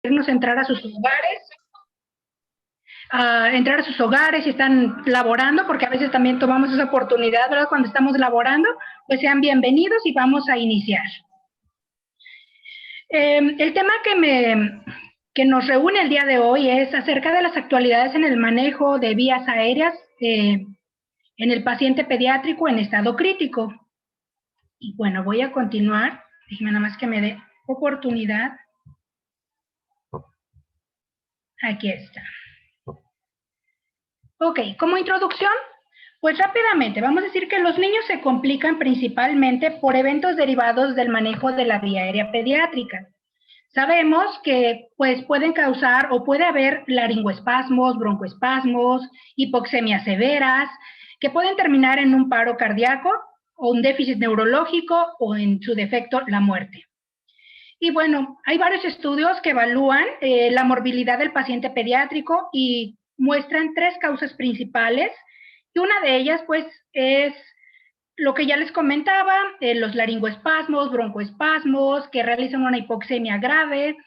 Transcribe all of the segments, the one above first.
entrar a sus hogares, y están laborando, porque a veces también tomamos esa oportunidad, ¿verdad? Cuando estamos laborando, pues sean bienvenidos y vamos a iniciar. El tema que nos reúne el día de hoy es acerca de las actualidades en el manejo de vías aéreas en el paciente pediátrico en estado crítico. Y bueno, voy a continuar. Déjeme nada más que me dé oportunidad. Aquí está. Ok, como introducción, pues rápidamente, vamos a decir que los niños se complican principalmente por eventos derivados del manejo de la vía aérea pediátrica. Sabemos que pues pueden causar o puede haber laringoespasmos, broncoespasmos, hipoxemias severas, que pueden terminar en un paro cardíaco o un déficit neurológico o en su defecto la muerte. Y bueno, hay varios estudios que evalúan la morbilidad del paciente pediátrico y muestran 3 causas principales, y una de ellas pues es lo que ya les comentaba, los laringoespasmos, broncoespasmos, que realizan una hipoxemia grave,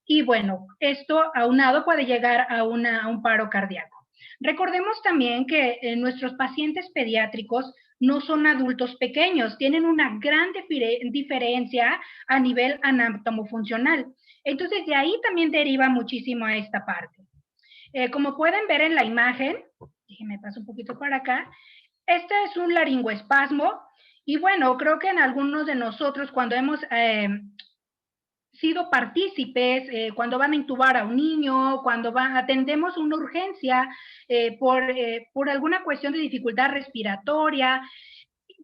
y bueno, esto aunado puede llegar a un paro cardíaco. Recordemos también que nuestros pacientes pediátricos no son adultos pequeños, tienen una gran diferencia a nivel anatomofuncional. Entonces, de ahí también deriva muchísimo a esta parte. Como pueden ver en la imagen, déjenme paso un poquito para acá, este es un laringoespasmo, y bueno, creo que en algunos de nosotros cuando hemos sido partícipes, cuando van a intubar a un niño, cuando atendemos una urgencia por alguna cuestión de dificultad respiratoria,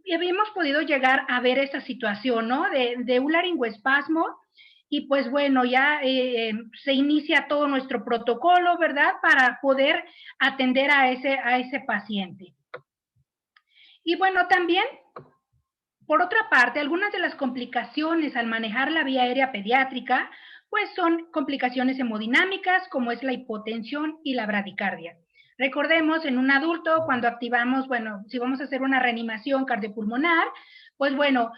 y hemos podido llegar a ver esa situación, ¿no? De un laringoespasmo, y pues bueno, ya se inicia todo nuestro protocolo, ¿verdad? Para poder atender a ese paciente. Y bueno, también, por otra parte, algunas de las complicaciones al manejar la vía aérea pediátrica, pues son complicaciones hemodinámicas, como es la hipotensión y la bradicardia. Recordemos, en un adulto, cuando activamos, bueno, si vamos a hacer una reanimación cardiopulmonar, pues bueno,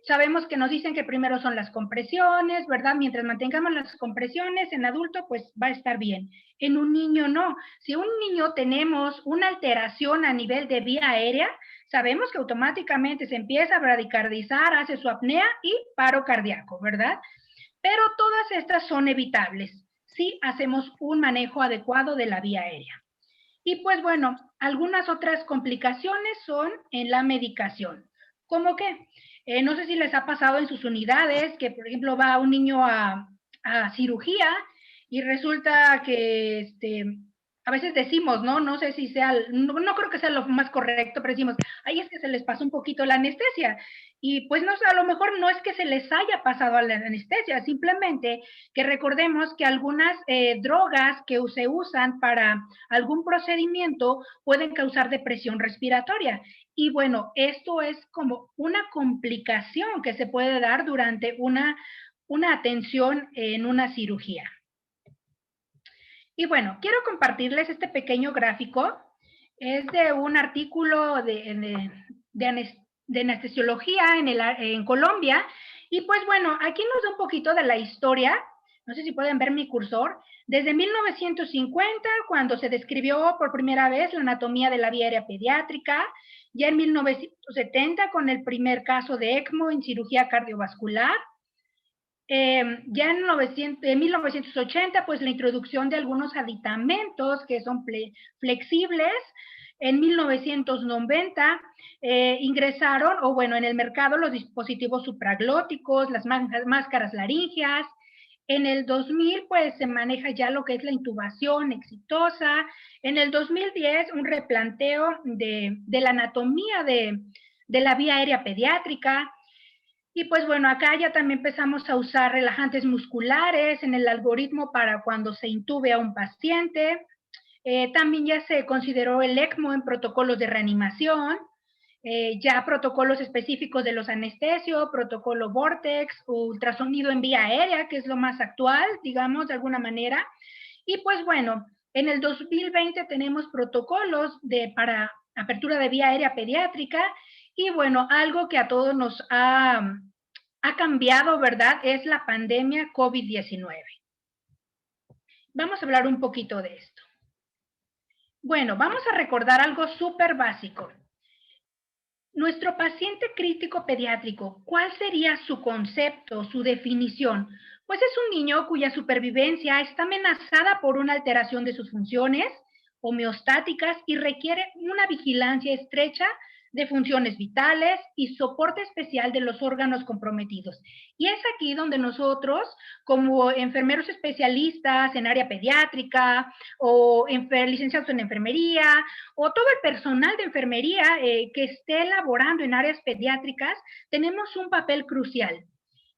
sabemos que nos dicen que primero son las compresiones, ¿verdad? Mientras mantengamos las compresiones en adulto, pues va a estar bien. En un niño no. Si un niño tenemos una alteración a nivel de vía aérea, sabemos que automáticamente se empieza a bradicardizar, hace su apnea y paro cardíaco, ¿verdad? Pero todas estas son evitables si hacemos un manejo adecuado de la vía aérea. Y pues bueno, algunas otras complicaciones son en la medicación. ¿Cómo qué? No sé si les ha pasado en sus unidades que, por ejemplo, va un niño a cirugía y resulta que a veces decimos, ¿no? No sé si sea, no creo que sea lo más correcto, pero decimos, ay, es que se les pasó un poquito la anestesia. Y pues no, a lo mejor no es que se les haya pasado la anestesia, simplemente que recordemos que algunas drogas que se usan para algún procedimiento pueden causar depresión respiratoria. Y bueno, esto es como una complicación que se puede dar durante una atención en una cirugía. Y bueno, quiero compartirles este pequeño gráfico. Es de un artículo de anestesiología en Colombia. Y pues bueno, aquí nos da un poquito de la historia. No sé si pueden ver mi cursor. Desde 1950, cuando se describió por primera vez la anatomía de la vía aérea pediátrica, ya en 1970 con el primer caso de ECMO en cirugía cardiovascular, ya en 1980, pues la introducción de algunos aditamentos que son flexibles. En 1990 ingresaron, o bueno, en el mercado los dispositivos supraglóticos, las máscaras laríngeas. En el 2000, pues se maneja ya lo que es la intubación exitosa. En el 2010, un replanteo de la anatomía de la vía aérea pediátrica. Y pues bueno, acá ya también empezamos a usar relajantes musculares en el algoritmo para cuando se intube a un paciente. También ya se consideró el ECMO en protocolos de reanimación, ya protocolos específicos de los anestesios, protocolo Vortex, ultrasonido en vía aérea, que es lo más actual, digamos, de alguna manera. Y pues bueno, en el 2020 tenemos protocolos para apertura de vía aérea pediátrica. Y bueno, algo que a todos nos ha cambiado, ¿verdad? Es la pandemia COVID-19. Vamos a hablar un poquito de esto. Bueno, vamos a recordar algo súper básico. Nuestro paciente crítico pediátrico, ¿cuál sería su concepto, su definición? Pues es un niño cuya supervivencia está amenazada por una alteración de sus funciones homeostáticas y requiere una vigilancia estrecha de funciones vitales y soporte especial de los órganos comprometidos. Y es aquí donde nosotros, como enfermeros especialistas en área pediátrica o licenciados en enfermería, o todo el personal de enfermería que esté laborando en áreas pediátricas, tenemos un papel crucial.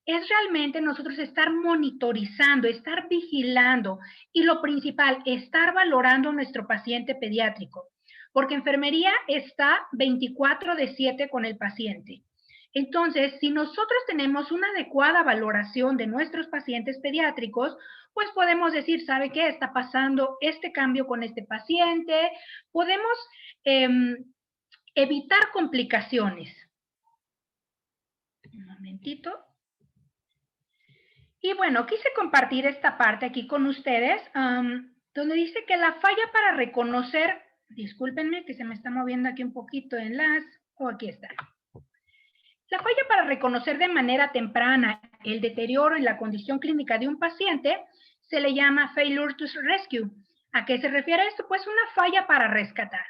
Es realmente nosotros estar monitorizando, estar vigilando y lo principal, estar valorando a nuestro paciente pediátrico, porque enfermería está 24/7 con el paciente. Entonces, si nosotros tenemos una adecuada valoración de nuestros pacientes pediátricos, pues podemos decir, ¿sabe qué? Está pasando este cambio con este paciente. Podemos eh, evitar complicaciones. Un momentito. Y bueno, quise compartir esta parte aquí con ustedes, donde dice que la falla para reconocer, discúlpenme que se me está moviendo aquí un poquito en aquí está. La falla para reconocer de manera temprana el deterioro en la condición clínica de un paciente se le llama failure to rescue. ¿A qué se refiere esto? Pues una falla para rescatar.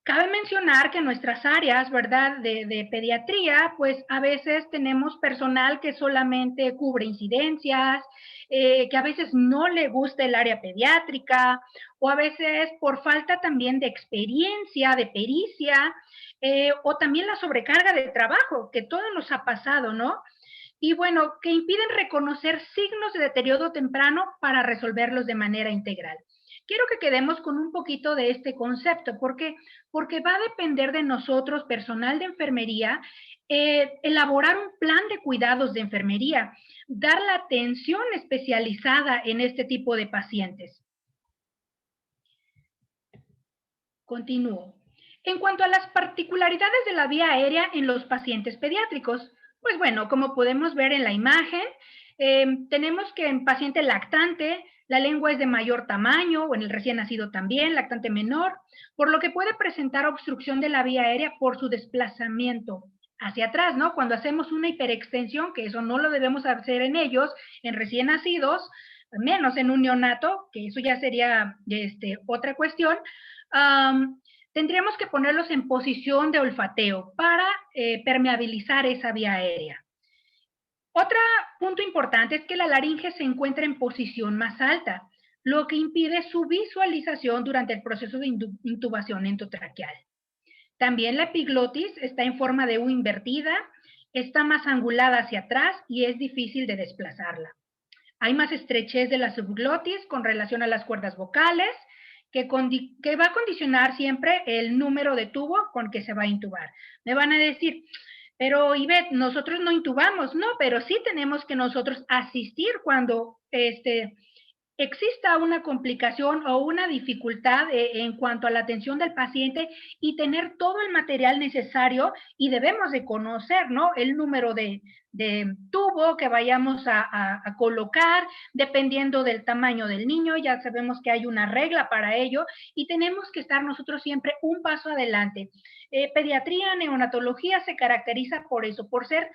Cabe mencionar que en nuestras áreas, ¿verdad?, de pediatría, pues a veces tenemos personal que solamente cubre incidencias, que a veces no le gusta el área pediátrica, o a veces por falta también de experiencia, de pericia, o también la sobrecarga de trabajo, que todo nos ha pasado, ¿no? Y bueno, que impiden reconocer signos de deterioro temprano para resolverlos de manera integral. Quiero que quedemos con un poquito de este concepto, porque va a depender de nosotros, personal de enfermería, elaborar un plan de cuidados de enfermería, dar la atención especializada en este tipo de pacientes. Continúo. En cuanto a las particularidades de la vía aérea en los pacientes pediátricos, pues bueno, como podemos ver en la imagen, tenemos que en paciente lactante, la lengua es de mayor tamaño, o en el recién nacido también, lactante menor, por lo que puede presentar obstrucción de la vía aérea por su desplazamiento hacia atrás, ¿no? Cuando hacemos una hiperextensión, que eso no lo debemos hacer en ellos, en recién nacidos, menos en un neonato, que eso ya sería otra cuestión, tendríamos que ponerlos en posición de olfateo para permeabilizar esa vía aérea. Otro punto importante es que la laringe se encuentra en posición más alta, lo que impide su visualización durante el proceso de intubación endotraqueal. También la epiglotis está en forma de U invertida, está más angulada hacia atrás y es difícil de desplazarla. Hay más estrechez de la subglotis con relación a las cuerdas vocales, que va a condicionar siempre el número de tubo con que se va a intubar. Me van a decir, pero Ivette, nosotros no intubamos. No, pero sí tenemos que nosotros asistir cuando exista una complicación o una dificultad en cuanto a la atención del paciente y tener todo el material necesario, y debemos de conocer, ¿no?, el número de tubo que vayamos a colocar, dependiendo del tamaño del niño. Ya sabemos que hay una regla para ello y tenemos que estar nosotros siempre un paso adelante. Pediatría, neonatología se caracteriza por eso, por ser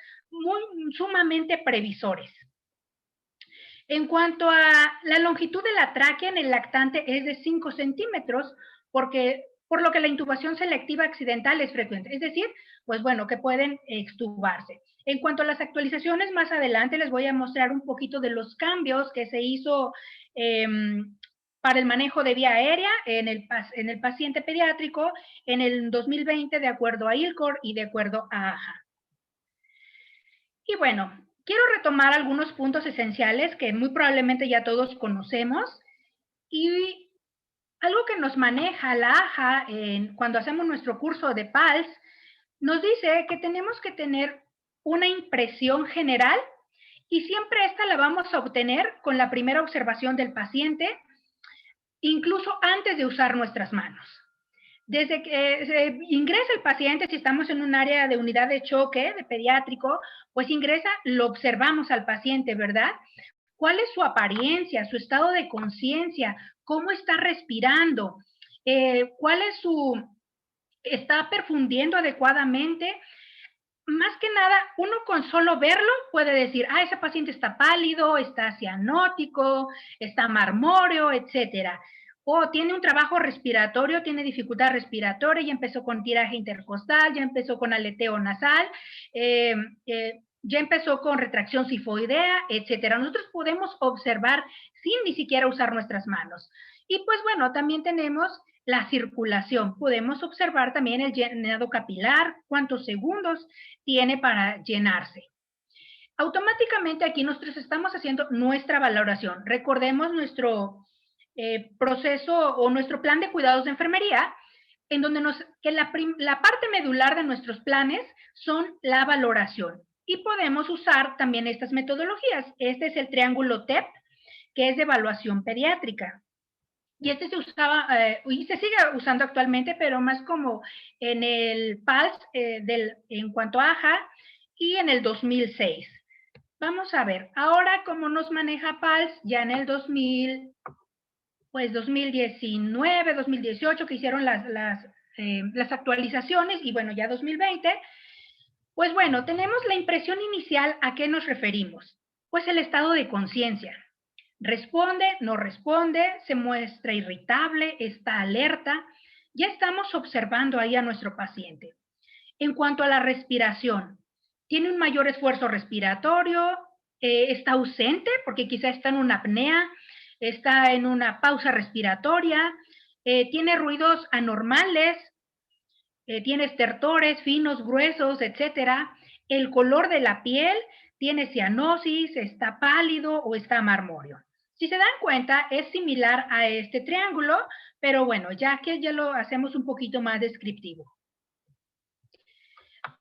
sumamente previsores. En cuanto a la longitud de la tráquea en el lactante es de 5 centímetros, por lo que la intubación selectiva accidental es frecuente. Es decir, pues bueno, que pueden extubarse. En cuanto a las actualizaciones, más adelante les voy a mostrar un poquito de los cambios que se hizo para el manejo de vía aérea en el paciente pediátrico en el 2020, de acuerdo a ILCOR y de acuerdo a AHA. Y bueno, quiero retomar algunos puntos esenciales que muy probablemente ya todos conocemos, y algo que nos maneja la AHA cuando hacemos nuestro curso de PALS, nos dice que tenemos que tener una impresión general y siempre esta la vamos a obtener con la primera observación del paciente, incluso antes de usar nuestras manos. Desde que se ingresa el paciente, si estamos en un área de unidad de choque, de pediátrico, pues ingresa, lo observamos al paciente, ¿verdad? cuál es su apariencia, su estado de conciencia, cómo está respirando, cuál es está perfundiendo adecuadamente. Más que nada, uno con solo verlo puede decir, ese paciente está pálido, está cianótico, está marmóreo, etcétera. O tiene un trabajo respiratorio, tiene dificultad respiratoria, ya empezó con tiraje intercostal, ya empezó con aleteo nasal, ya empezó con retracción sifoidea, etcétera. Nosotros podemos observar sin ni siquiera usar nuestras manos. Y pues bueno, también tenemos la circulación. Podemos observar también el llenado capilar, cuántos segundos tiene para llenarse. Automáticamente aquí nosotros estamos haciendo nuestra valoración. Recordemos nuestro proceso o nuestro plan de cuidados de enfermería, en donde la parte medular de nuestros planes son la valoración. Y podemos usar también estas metodologías. Este es el triángulo TEP, que es de evaluación pediátrica. Y este se usaba, y se sigue usando actualmente, pero más como en el PALS en cuanto a AJA y en el 2006. Vamos a ver, ahora cómo nos maneja PALS ya en el 2019, 2018, que hicieron las actualizaciones, y bueno, ya 2020. Pues bueno, tenemos la impresión inicial. ¿A qué nos referimos? Pues el estado de conciencia. Responde, no responde, se muestra irritable, está alerta. Ya estamos observando ahí a nuestro paciente. En cuanto a la respiración, tiene un mayor esfuerzo respiratorio, está ausente porque quizá está en una apnea, está en una pausa respiratoria, tiene ruidos anormales, tiene estertores finos, gruesos, etcétera. El color de la piel tiene cianosis, está pálido o está marmóreo. Si se dan cuenta, es similar a este triángulo, pero bueno, ya que ya lo hacemos un poquito más descriptivo.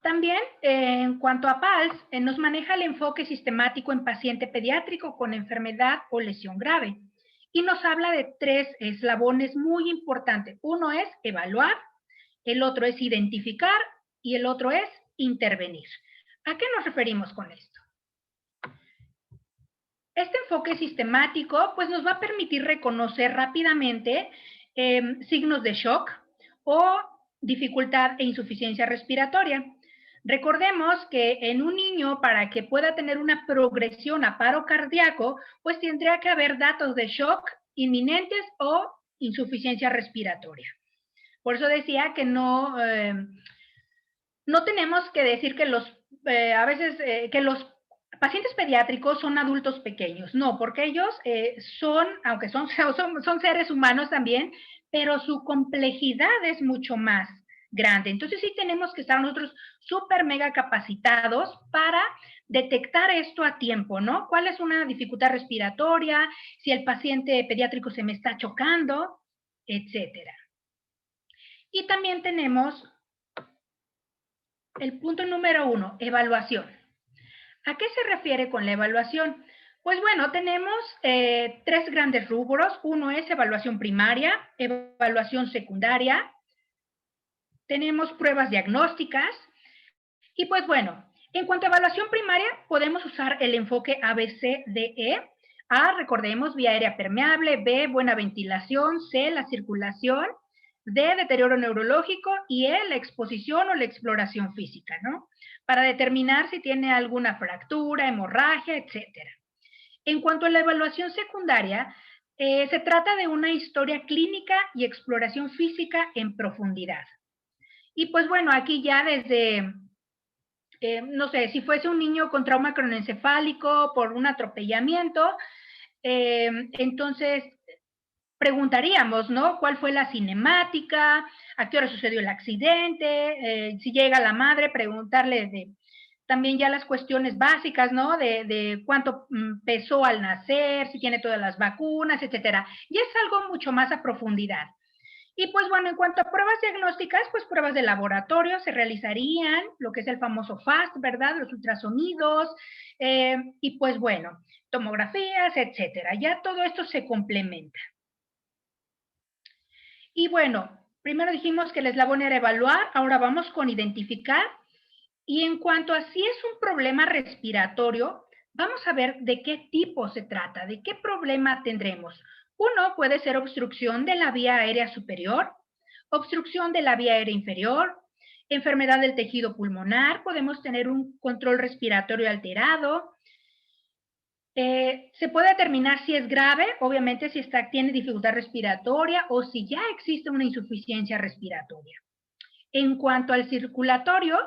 También, en cuanto a PALS, nos maneja el enfoque sistemático en paciente pediátrico con enfermedad o lesión grave. Y nos habla de 3 eslabones muy importantes. Uno es evaluar, el otro es identificar y el otro es intervenir. ¿A qué nos referimos con esto? Este enfoque sistemático pues nos va a permitir reconocer rápidamente signos de shock o dificultad e insuficiencia respiratoria. Recordemos que en un niño, para que pueda tener una progresión a paro cardíaco, pues tendría que haber datos de shock inminentes o insuficiencia respiratoria. Por eso decía que no tenemos que decir que a veces que los pacientes pediátricos son adultos pequeños. No, porque ellos aunque son seres humanos también, pero su complejidad es mucho más grande. Entonces sí tenemos que estar nosotros súper mega capacitados para detectar esto a tiempo, ¿no? ¿Cuál es una dificultad respiratoria? Si el paciente pediátrico se me está chocando, etcétera. Y también tenemos el punto número 1, evaluación. ¿A qué se refiere con la evaluación? Pues bueno, tenemos 3 grandes rubros. Uno es evaluación primaria, evaluación secundaria, tenemos pruebas diagnósticas. Y pues bueno, en cuanto a evaluación primaria, podemos usar el enfoque ABCDE. A, recordemos, vía aérea permeable; B, buena ventilación; C, la circulación; D, deterioro neurológico; y E, la exposición o la exploración física, ¿no? Para determinar si tiene alguna fractura, hemorragia, etcétera. En cuanto a la evaluación secundaria, se trata de una historia clínica y exploración física en profundidad. Y pues bueno, aquí ya desde, no sé, si fuese un niño con trauma cronoencefálico por un atropellamiento, entonces preguntaríamos, ¿no? ¿Cuál fue la cinemática? ¿A qué hora sucedió el accidente? Si llega la madre, preguntarle también ya las cuestiones básicas, ¿no? De cuánto pesó al nacer, si tiene todas las vacunas, etcétera. Y es algo mucho más a profundidad. Y pues bueno, en cuanto a pruebas diagnósticas, pues pruebas de laboratorio se realizarían, lo que es el famoso FAST, ¿verdad? Los ultrasonidos, y pues bueno, tomografías, etcétera. Ya todo esto se complementa. Y bueno, primero dijimos que el eslabón era evaluar, ahora vamos con identificar. Y en cuanto a si es un problema respiratorio, Vamos a ver de qué tipo se trata, de qué problema tendremos. Uno puede ser obstrucción de la vía aérea superior, obstrucción de la vía aérea inferior, enfermedad del tejido pulmonar, podemos tener un control respiratorio alterado. Se puede determinar si es grave, obviamente si tiene dificultad respiratoria o si ya existe una insuficiencia respiratoria. En cuanto al circulatorio,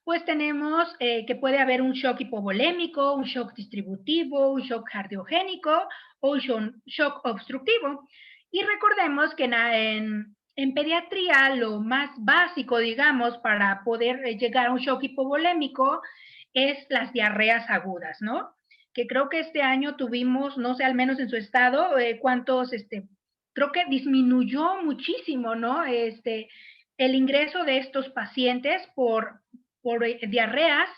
pues tenemos que puede haber un shock hipovolémico, un shock distributivo, un shock cardiogénico o un shock obstructivo. Y recordemos que en pediatría lo más básico, digamos, para poder llegar a un shock hipovolémico es las diarreas agudas, ¿no? Que creo que este año tuvimos, no sé, al menos en su estado, cuántos, creo que disminuyó muchísimo, ¿no? El ingreso de estos pacientes por diarreas.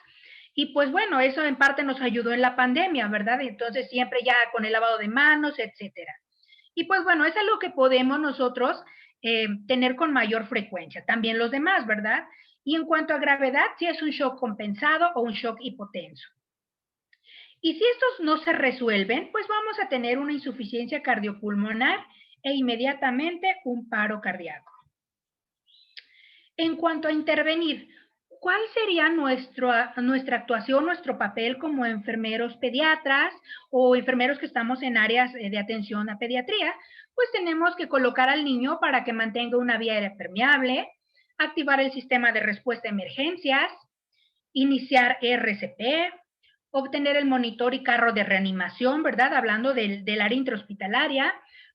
Y pues bueno, eso en parte nos ayudó en la pandemia, ¿verdad? Entonces siempre ya con el lavado de manos, etcétera. Y pues bueno, es algo que podemos nosotros tener con mayor frecuencia. También los demás, ¿verdad? Y en cuanto a gravedad, si es un shock compensado o un shock hipotenso. Y si estos no se resuelven, pues vamos a tener una insuficiencia cardiopulmonar e inmediatamente un paro cardíaco. En cuanto a intervenir, ¿cuál sería nuestra actuación, nuestro papel como enfermeros pediatras o enfermeros que estamos en áreas de atención a pediatría? Pues tenemos que colocar al niño para que mantenga una vía aérea permeable, activar el sistema de respuesta a emergencias, iniciar RCP, obtener el monitor y carro de reanimación, ¿verdad? Hablando del área intrahospitalaria,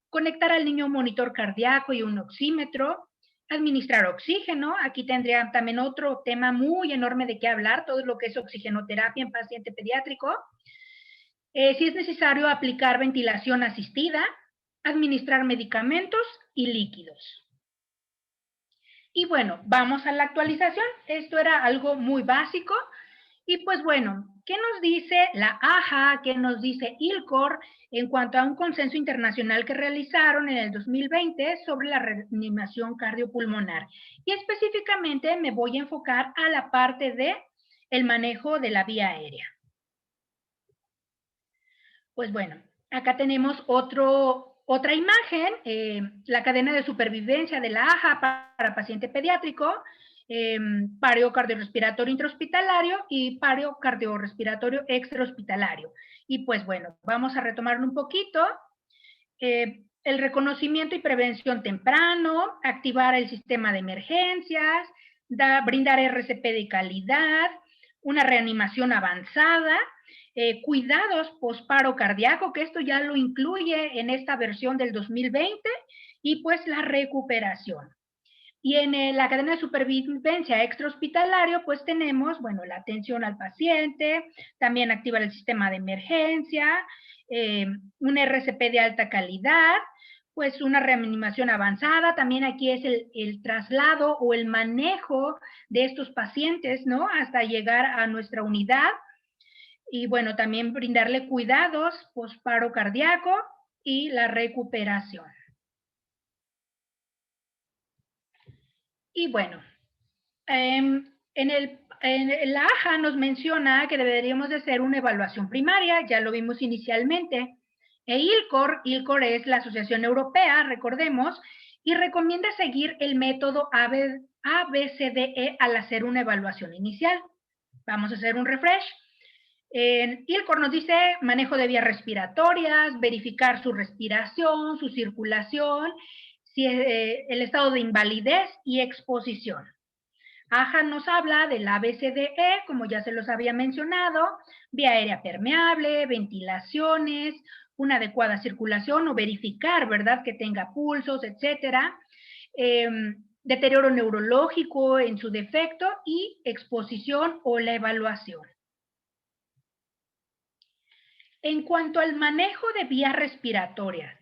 conectar al niño un monitor cardíaco y un oxímetro, administrar oxígeno. Aquí tendría también otro tema muy enorme de qué hablar, todo lo que es oxigenoterapia en paciente pediátrico. Si es necesario aplicar ventilación asistida, administrar medicamentos y líquidos. Y bueno, vamos a la actualización. Esto era algo muy básico. Y pues bueno, ¿qué nos dice la AJA? ¿Qué nos dice ILCOR en cuanto a un consenso internacional que realizaron en el 2020 sobre la reanimación cardiopulmonar? Y específicamente me voy a enfocar a la parte de el manejo de la vía aérea. Pues bueno, acá tenemos otra imagen, la cadena de supervivencia de la AJA para paciente pediátrico, pario cardiorrespiratorio intrahospitalario y pario cardiorrespiratorio extrahospitalario. Y pues bueno, vamos a retomar un poquito. El reconocimiento y prevención temprano, activar el sistema de emergencias, brindar RCP de calidad, una reanimación avanzada, cuidados posparo cardíaco, que esto ya lo incluye en esta versión del 2020, y pues la recuperación. Y en la cadena de supervivencia extrahospitalario, pues tenemos, bueno, la atención al paciente, también activar el sistema de emergencia, un RCP de alta calidad, pues una reanimación avanzada, también aquí es el traslado o el manejo de estos pacientes, ¿no? Hasta llegar a nuestra unidad. Y bueno, también brindarle cuidados posparo cardíaco y la recuperación. Y bueno, en la AJA nos menciona que deberíamos de hacer una evaluación primaria, ya lo vimos inicialmente. ILCOR es la Asociación Europea, recordemos, y recomienda seguir el método ABCDE al hacer una evaluación inicial. Vamos a hacer un refresh. ILCOR nos dice manejo de vías respiratorias, verificar su respiración, su circulación, el estado de invalidez y exposición. AJA nos habla del ABCDE, como ya se los había mencionado, vía aérea permeable, ventilaciones, una adecuada circulación o verificar, ¿verdad?, que tenga pulsos, etcétera. Deterioro neurológico en su defecto y exposición o la evaluación. En cuanto al manejo de vías respiratorias,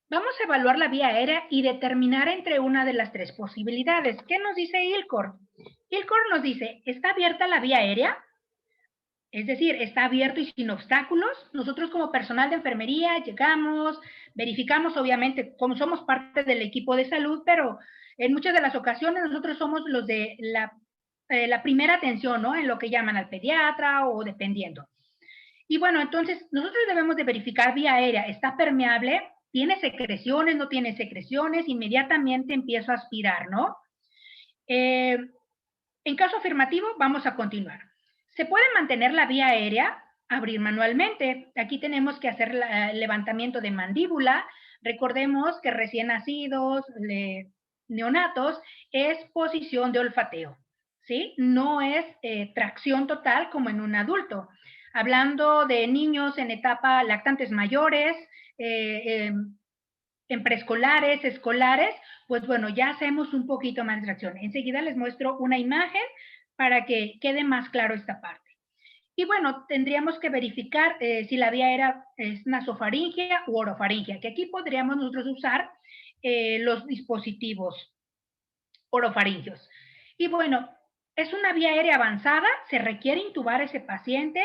vamos a evaluar la vía aérea y determinar entre una de las tres posibilidades. ¿Qué nos dice ILCOR? ILCOR nos dice, ¿está abierta la vía aérea? Es decir, está abierto y sin obstáculos. Nosotros como personal de enfermería llegamos, verificamos, obviamente, como somos parte del equipo de salud, pero en muchas de las ocasiones nosotros somos los de la primera atención, ¿no? En lo que llaman al pediatra o dependiendo. Y bueno, entonces nosotros debemos de verificar vía aérea, ¿está permeable? ¿Tiene secreciones? ¿No tiene secreciones? Inmediatamente empiezo a aspirar, ¿no? En caso afirmativo, vamos a continuar. Se puede mantener la vía aérea, abrir manualmente. Aquí tenemos que hacer el levantamiento de mandíbula. Recordemos que recién nacidos, neonatos, es posición de olfateo, ¿sí? No es tracción total como en un adulto. Hablando de niños en etapa lactantes mayores, en preescolares, escolares, pues bueno, ya hacemos un poquito más de tracción. Enseguida les muestro una imagen para que quede más claro esta parte. Y bueno, tendríamos que verificar si la vía aérea es nasofaringea u orofaringea, que aquí podríamos nosotros usar los dispositivos orofaringeos. Y bueno, es una vía aérea avanzada, se requiere intubar a ese paciente,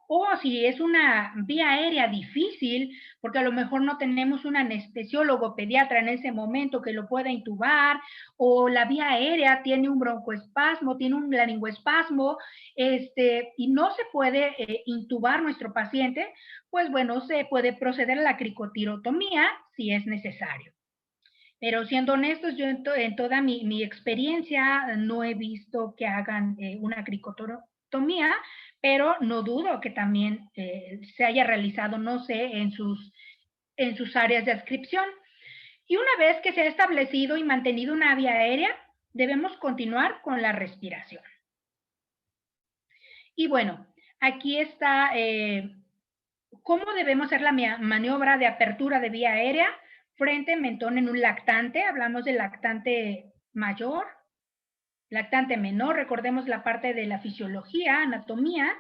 o si es una vía aérea difícil, porque a lo mejor no tenemos un anestesiólogo pediatra en ese momento que lo pueda intubar, o la vía aérea tiene un broncoespasmo, tiene un laringoespasmo, y no se puede intubar nuestro paciente, pues bueno, se puede proceder a la cricotirotomía si es necesario. Pero siendo honestos, yo en toda mi experiencia no he visto que hagan una cricotomía, pero no dudo que también se haya realizado, no sé, en sus áreas de adscripción. Y una vez que se ha establecido y mantenido una vía aérea, debemos continuar con la respiración. Y bueno, aquí está cómo debemos hacer la maniobra de apertura de vía aérea frente mentón en un lactante. Hablamos del lactante mayor, lactante menor, recordemos la parte de la fisiología, anatomía.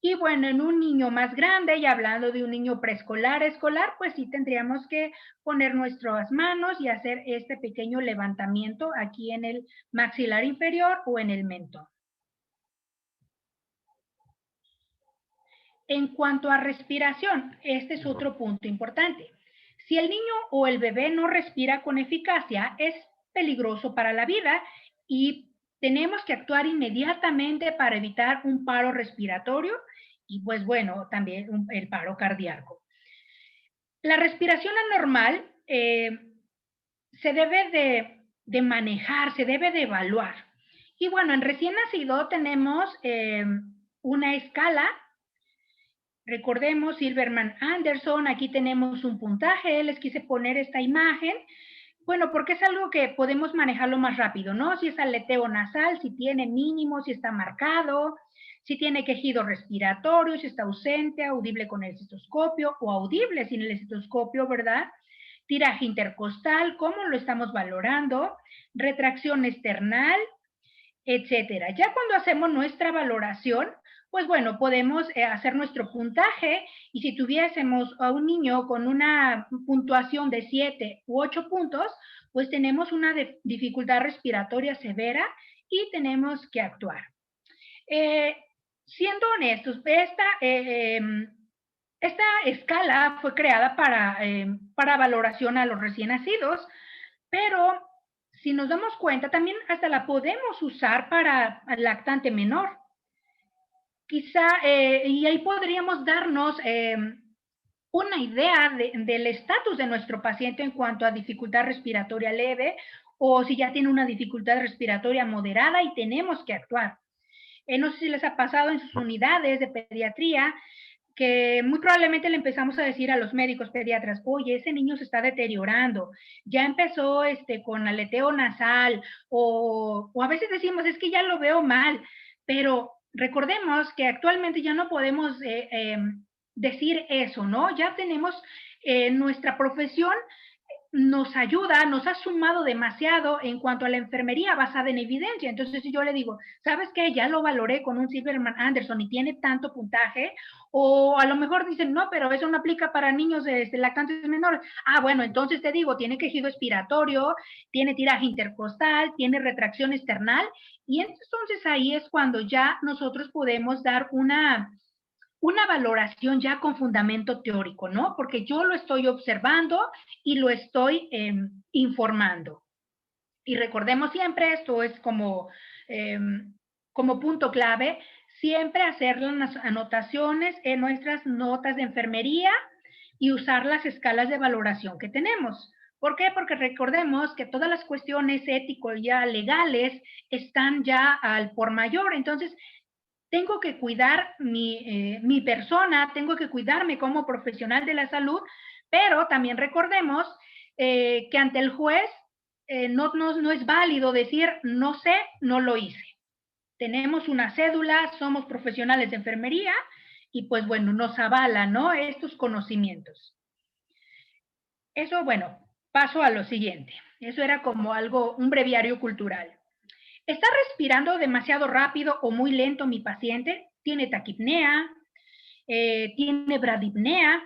Y bueno, en un niño más grande, y hablando de un niño preescolar, escolar, pues sí tendríamos que poner nuestras manos y hacer este pequeño levantamiento aquí en el maxilar inferior o en el mentón. En cuanto a respiración, este es otro punto importante. Si el niño o el bebé no respira con eficacia, es peligroso para la vida y tenemos que actuar inmediatamente para evitar un paro respiratorio y pues bueno, también el paro cardíaco. La respiración anormal se debe de manejar, se debe de evaluar. Y bueno, en recién nacido tenemos una escala. Recordemos, Silverman Anderson, aquí tenemos un puntaje, les quise poner esta imagen, bueno, porque es algo que podemos manejarlo más rápido, ¿no? Si es aleteo nasal, si tiene mínimo, si está marcado, si tiene quejido respiratorio, si está ausente, audible con el estetoscopio o audible sin el estetoscopio, ¿verdad? Tiraje intercostal, ¿cómo lo estamos valorando? Retracción esternal, etcétera. Ya cuando hacemos nuestra valoración, pues bueno, podemos hacer nuestro puntaje y si tuviésemos a un niño con una puntuación de 7 u 8 puntos, pues tenemos una dificultad respiratoria severa y tenemos que actuar. Siendo honestos, esta escala fue creada para valoración a los recién nacidos, pero si nos damos cuenta, también hasta la podemos usar para lactante menor. Quizá, y ahí podríamos darnos una idea del estatus de nuestro paciente en cuanto a dificultad respiratoria leve o si ya tiene una dificultad respiratoria moderada y tenemos que actuar. No sé si les ha pasado en sus unidades de pediatría que muy probablemente le empezamos a decir a los médicos pediatras, oye, ese niño se está deteriorando, ya empezó con aleteo nasal, o a veces decimos, es que ya lo veo mal, pero recordemos que actualmente ya no podemos decir eso, ¿no? Ya tenemos nuestra profesión nos ayuda, nos ha sumado demasiado en cuanto a la enfermería basada en evidencia. Entonces, si yo le digo, ¿sabes qué? Ya lo valoré con un Silverman Anderson y tiene tanto puntaje, o a lo mejor dicen, no, pero eso no aplica para niños lactantes menores. Ah, bueno, entonces te digo, tiene quejido expiratorio, tiene tiraje intercostal, tiene retracción esternal, y entonces ahí es cuando ya nosotros podemos dar una valoración ya con fundamento teórico, ¿no? Porque yo lo estoy observando y lo estoy informando. Y recordemos siempre, esto es como punto clave, siempre hacer las anotaciones en nuestras notas de enfermería y usar las escalas de valoración que tenemos. ¿Por qué? Porque recordemos que todas las cuestiones éticos ya legales están ya al por mayor. Entonces, tengo que cuidar mi persona, tengo que cuidarme como profesional de la salud, pero también recordemos que ante el juez no es válido decir no sé, no lo hice. Tenemos una cédula, somos profesionales de enfermería y pues bueno, nos avala, ¿no? Estos conocimientos. Eso, bueno, paso a lo siguiente. Eso era como algo, un breviario cultural. ¿Está respirando demasiado rápido o muy lento mi paciente? ¿Tiene taquipnea? ¿Tiene bradipnea?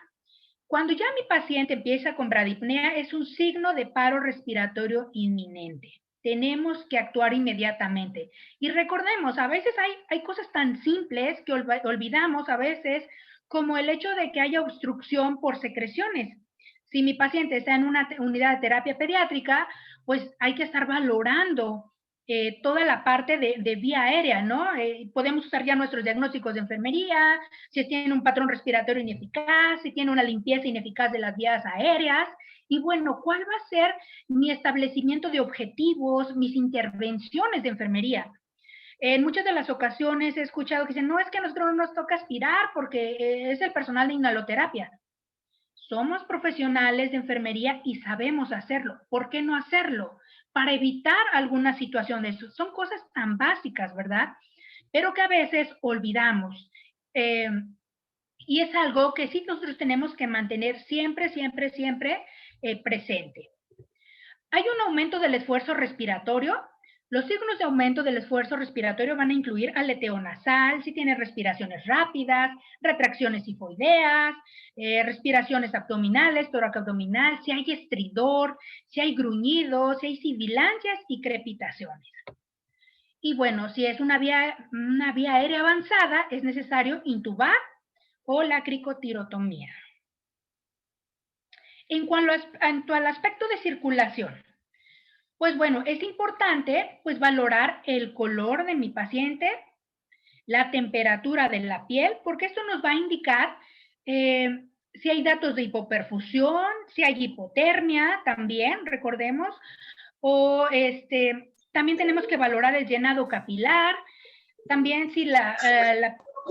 Cuando ya mi paciente empieza con bradipnea, es un signo de paro respiratorio inminente. Tenemos que actuar inmediatamente. Y recordemos, a veces hay cosas tan simples que olvidamos a veces, como el hecho de que haya obstrucción por secreciones. Si mi paciente está en una unidad de terapia pediátrica, pues hay que estar valorando toda la parte de vía aérea, ¿no? Podemos usar ya nuestros diagnósticos de enfermería, si tiene un patrón respiratorio ineficaz, si tiene una limpieza ineficaz de las vías aéreas, y bueno, ¿cuál va a ser mi establecimiento de objetivos, mis intervenciones de enfermería? En muchas de las ocasiones he escuchado que dicen, no, es que a nosotros no nos toca aspirar porque es el personal de inhaloterapia. Somos profesionales de enfermería y sabemos hacerlo. ¿Por qué no hacerlo? Para evitar alguna situación de eso. Son cosas tan básicas, ¿verdad? Pero que a veces olvidamos. Y es algo que sí nosotros tenemos que mantener siempre, siempre, siempre presente. Hay un aumento del esfuerzo respiratorio. Los signos de aumento del esfuerzo respiratorio van a incluir aleteo nasal, si tiene respiraciones rápidas, retracciones sifoideas, respiraciones abdominales, tórax abdominal, si hay estridor, si hay gruñidos, si hay sibilancias y crepitaciones. Y bueno, si es una vía aérea avanzada, es necesario intubar o la cricotirotomía. En cuanto al aspecto de circulación, pues bueno, es importante pues valorar el color de mi paciente, la temperatura de la piel, porque esto nos va a indicar si hay datos de hipoperfusión, si hay hipotermia también, recordemos, o también tenemos que valorar el llenado capilar, también si la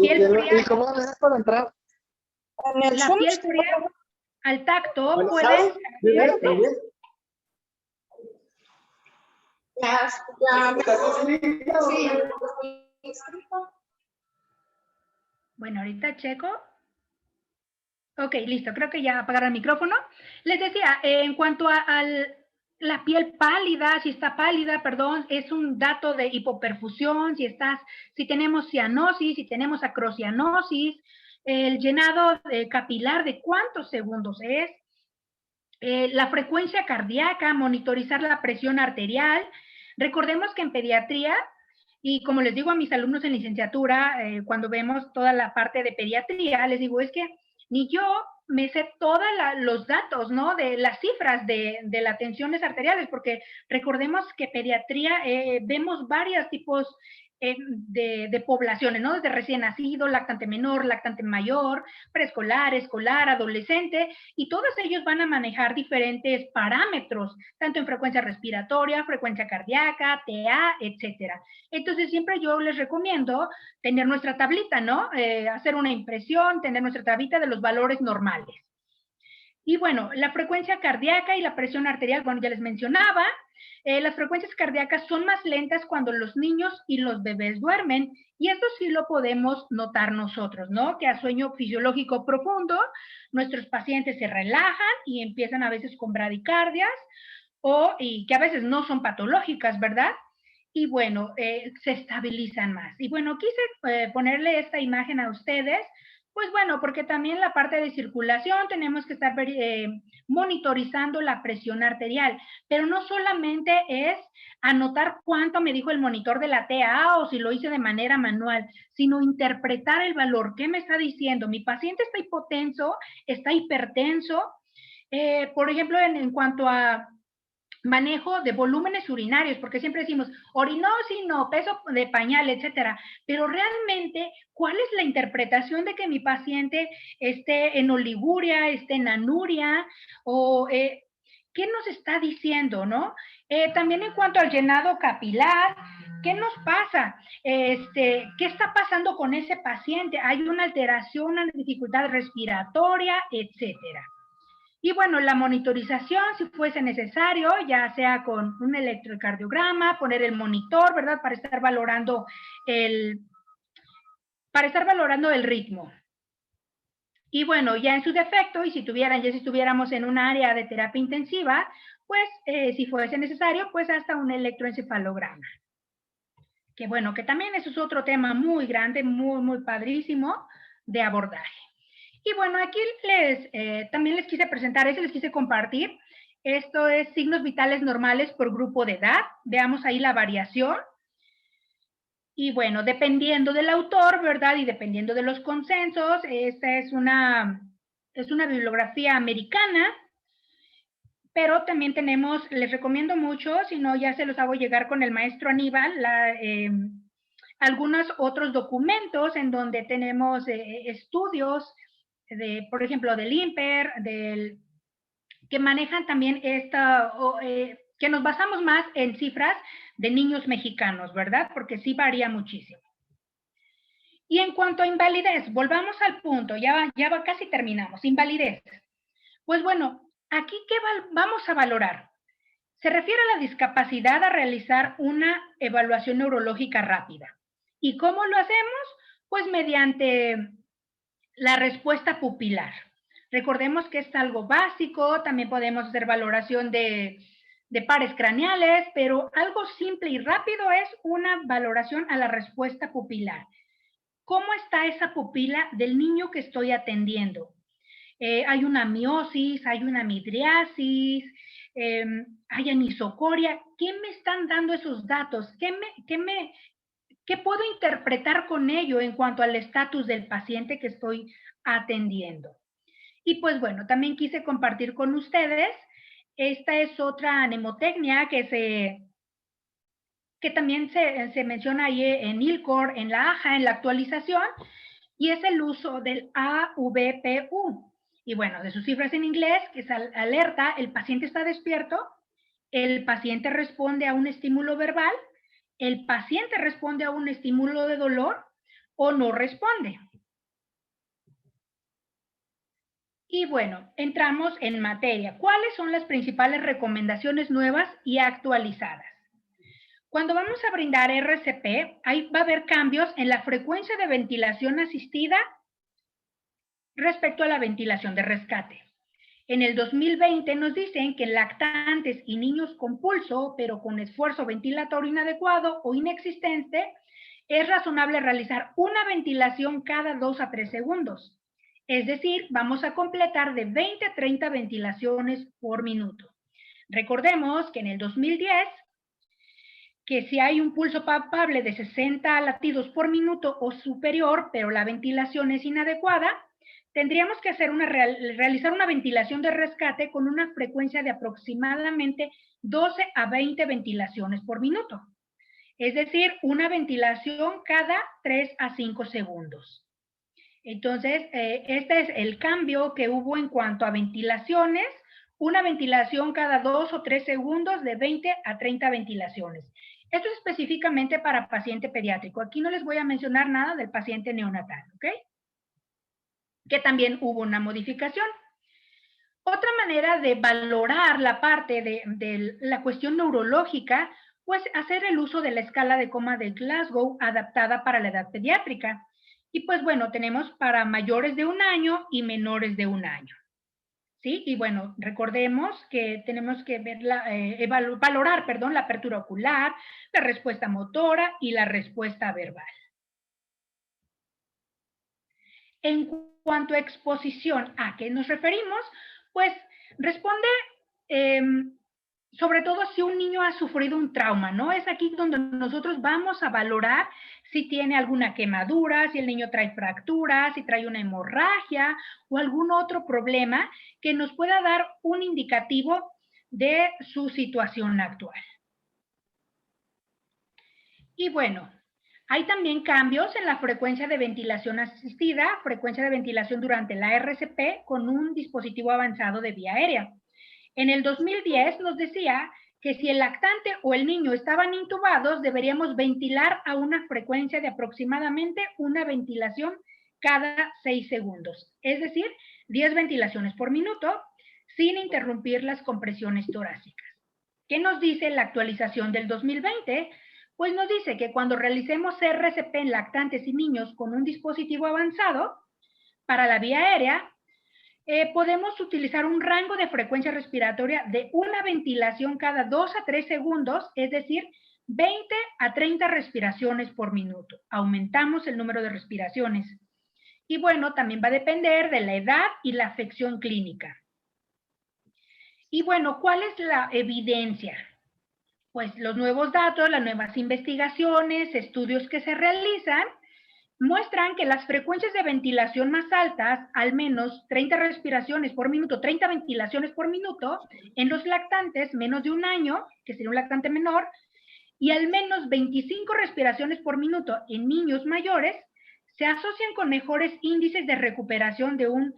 piel fría. ¿Y cómo haces para entrar? La piel fría al tacto puede. Bueno, ahorita checo. Ok, listo, creo que ya apagaron el micrófono. Les decía, en cuanto a la piel pálida, si está pálida, perdón, es un dato de hipoperfusión, si tenemos cianosis, si tenemos acrocianosis, el llenado capilar de cuántos segundos es, la frecuencia cardíaca, monitorizar la presión arterial. Recordemos que en pediatría, y como les digo a mis alumnos en licenciatura, cuando vemos toda la parte de pediatría, les digo, es que ni yo me sé todos los datos, ¿no? De las cifras de las tensiones arteriales, porque recordemos que pediatría vemos varios tipos de poblaciones, ¿no? Desde recién nacido, lactante menor, lactante mayor, preescolar, escolar, adolescente, y todos ellos van a manejar diferentes parámetros, tanto en frecuencia respiratoria, frecuencia cardíaca, TA, etcétera. Entonces, siempre yo les recomiendo tener nuestra tablita, ¿no? Hacer una impresión, tener nuestra tablita de los valores normales. Y bueno, la frecuencia cardíaca y la presión arterial, bueno, ya les mencionaba, las frecuencias cardíacas son más lentas cuando los niños y los bebés duermen, y esto sí lo podemos notar nosotros, ¿no? Que a sueño fisiológico profundo, nuestros pacientes se relajan y empiezan a veces con bradicardias, y que a veces no son patológicas, ¿verdad? Y bueno, se estabilizan más. Y bueno, quise ponerle esta imagen a ustedes, pues bueno, porque también la parte de circulación tenemos que estar monitorizando la presión arterial, pero no solamente es anotar cuánto me dijo el monitor de la TA o si lo hice de manera manual, sino interpretar el valor. ¿Qué me está diciendo? Mi paciente está hipotenso, está hipertenso. Por ejemplo, en cuanto a manejo de volúmenes urinarios, porque siempre decimos orinó, sí, no, peso de pañal, etcétera, pero realmente, ¿cuál es la interpretación de que mi paciente esté en oliguria, esté en anuria, o qué nos está diciendo, ¿no? También en cuanto al llenado capilar, ¿qué nos pasa? ¿Qué está pasando con ese paciente? ¿Hay una alteración, una dificultad respiratoria, etcétera? Y bueno, la monitorización, si fuese necesario, ya sea con un electrocardiograma, poner el monitor, ¿verdad? Para estar valorando el ritmo. Y bueno, ya en su defecto, y si estuviéramos en un área de terapia intensiva, pues si fuese necesario, pues hasta un electroencefalograma. Que bueno, que también eso es otro tema muy grande, muy, muy padrísimo de abordaje. Y bueno, aquí también les quise presentar eso, les quise compartir. Esto es signos vitales normales por grupo de edad. Veamos ahí la variación. Y bueno, dependiendo del autor, ¿verdad? Y dependiendo de los consensos, esta es una bibliografía americana, pero también tenemos, les recomiendo mucho, si no ya se los hago llegar con el maestro Aníbal, algunos otros documentos en donde tenemos estudios, por ejemplo, del INPER, que manejan también que nos basamos más en cifras de niños mexicanos, ¿verdad? Porque sí varía muchísimo. Y en cuanto a invalidez, volvamos al punto, casi terminamos. Invalidez. Pues bueno, aquí, ¿qué vamos a valorar? Se refiere a la discapacidad a realizar una evaluación neurológica rápida. ¿Y cómo lo hacemos? Pues mediante la respuesta pupilar. Recordemos que es algo básico, también podemos hacer valoración de pares craneales, pero algo simple y rápido es una valoración a la respuesta pupilar. ¿Cómo está esa pupila del niño que estoy atendiendo? Hay una miosis, hay una midriasis, hay anisocoria. ¿Qué me están dando esos datos? ¿Qué puedo interpretar con ello en cuanto al estatus del paciente que estoy atendiendo? Y pues bueno, también quise compartir con ustedes, esta es otra mnemotecnia que también se menciona ahí en ILCOR, en la AJA, en la actualización, y es el uso del AVPU. Y bueno, de sus cifras en inglés, que es alerta, el paciente está despierto, el paciente responde a un estímulo verbal, el paciente responde a un estímulo de dolor o no responde. Y bueno, entramos en materia. ¿Cuáles son las principales recomendaciones nuevas y actualizadas? Cuando vamos a brindar RCP, ahí va a haber cambios en la frecuencia de ventilación asistida respecto a la ventilación de rescate. En el 2020 nos dicen que en lactantes y niños con pulso, pero con esfuerzo ventilatorio inadecuado o inexistente, es razonable realizar una ventilación cada 2 a 3 segundos. Es decir, vamos a completar de 20 a 30 ventilaciones por minuto. Recordemos que en el 2010, que si hay un pulso palpable de 60 latidos por minuto o superior, pero la ventilación es inadecuada, tendríamos que realizar una ventilación de rescate con una frecuencia de aproximadamente 12 a 20 ventilaciones por minuto. Es decir, una ventilación cada 3 a 5 segundos. Entonces, este es el cambio que hubo en cuanto a ventilaciones, una ventilación cada 2 o 3 segundos de 20 a 30 ventilaciones. Esto es específicamente para paciente pediátrico. Aquí no les voy a mencionar nada del paciente neonatal, ¿ok? Que también hubo una modificación. Otra manera de valorar la parte de la cuestión neurológica, pues hacer el uso de la escala de coma de Glasgow adaptada para la edad pediátrica. Y pues bueno, tenemos para mayores de 1 año y menores de 1 año. ¿Sí? Y bueno, recordemos que tenemos que ver valorar la apertura ocular, la respuesta motora y la respuesta verbal. En cuanto a exposición, ¿a qué nos referimos? Pues responde sobre todo si un niño ha sufrido un trauma, ¿no? Es aquí donde nosotros vamos a valorar si tiene alguna quemadura, si el niño trae fracturas, si trae una hemorragia o algún otro problema que nos pueda dar un indicativo de su situación actual. Y bueno, hay también cambios en la frecuencia de ventilación asistida, frecuencia de ventilación durante la RCP con un dispositivo avanzado de vía aérea. En el 2010 nos decía que si el lactante o el niño estaban intubados, deberíamos ventilar a una frecuencia de aproximadamente una ventilación cada 6 segundos, es decir, 10 ventilaciones por minuto, sin interrumpir las compresiones torácicas. ¿Qué nos dice la actualización del 2020? Pues nos dice que cuando realicemos RCP en lactantes y niños con un dispositivo avanzado para la vía aérea, podemos utilizar un rango de frecuencia respiratoria de una ventilación cada 2 a 3 segundos, es decir, 20 a 30 respiraciones por minuto. Aumentamos el número de respiraciones. Y bueno, también va a depender de la edad y la afección clínica. Y bueno, ¿cuál es la evidencia? Pues los nuevos datos, las nuevas investigaciones, estudios que se realizan, muestran que las frecuencias de ventilación más altas, al menos 30 respiraciones por minuto, 30 ventilaciones por minuto, en los lactantes menos de un año, que sería un lactante menor, y al menos 25 respiraciones por minuto en niños mayores, se asocian con mejores índices de recuperación de un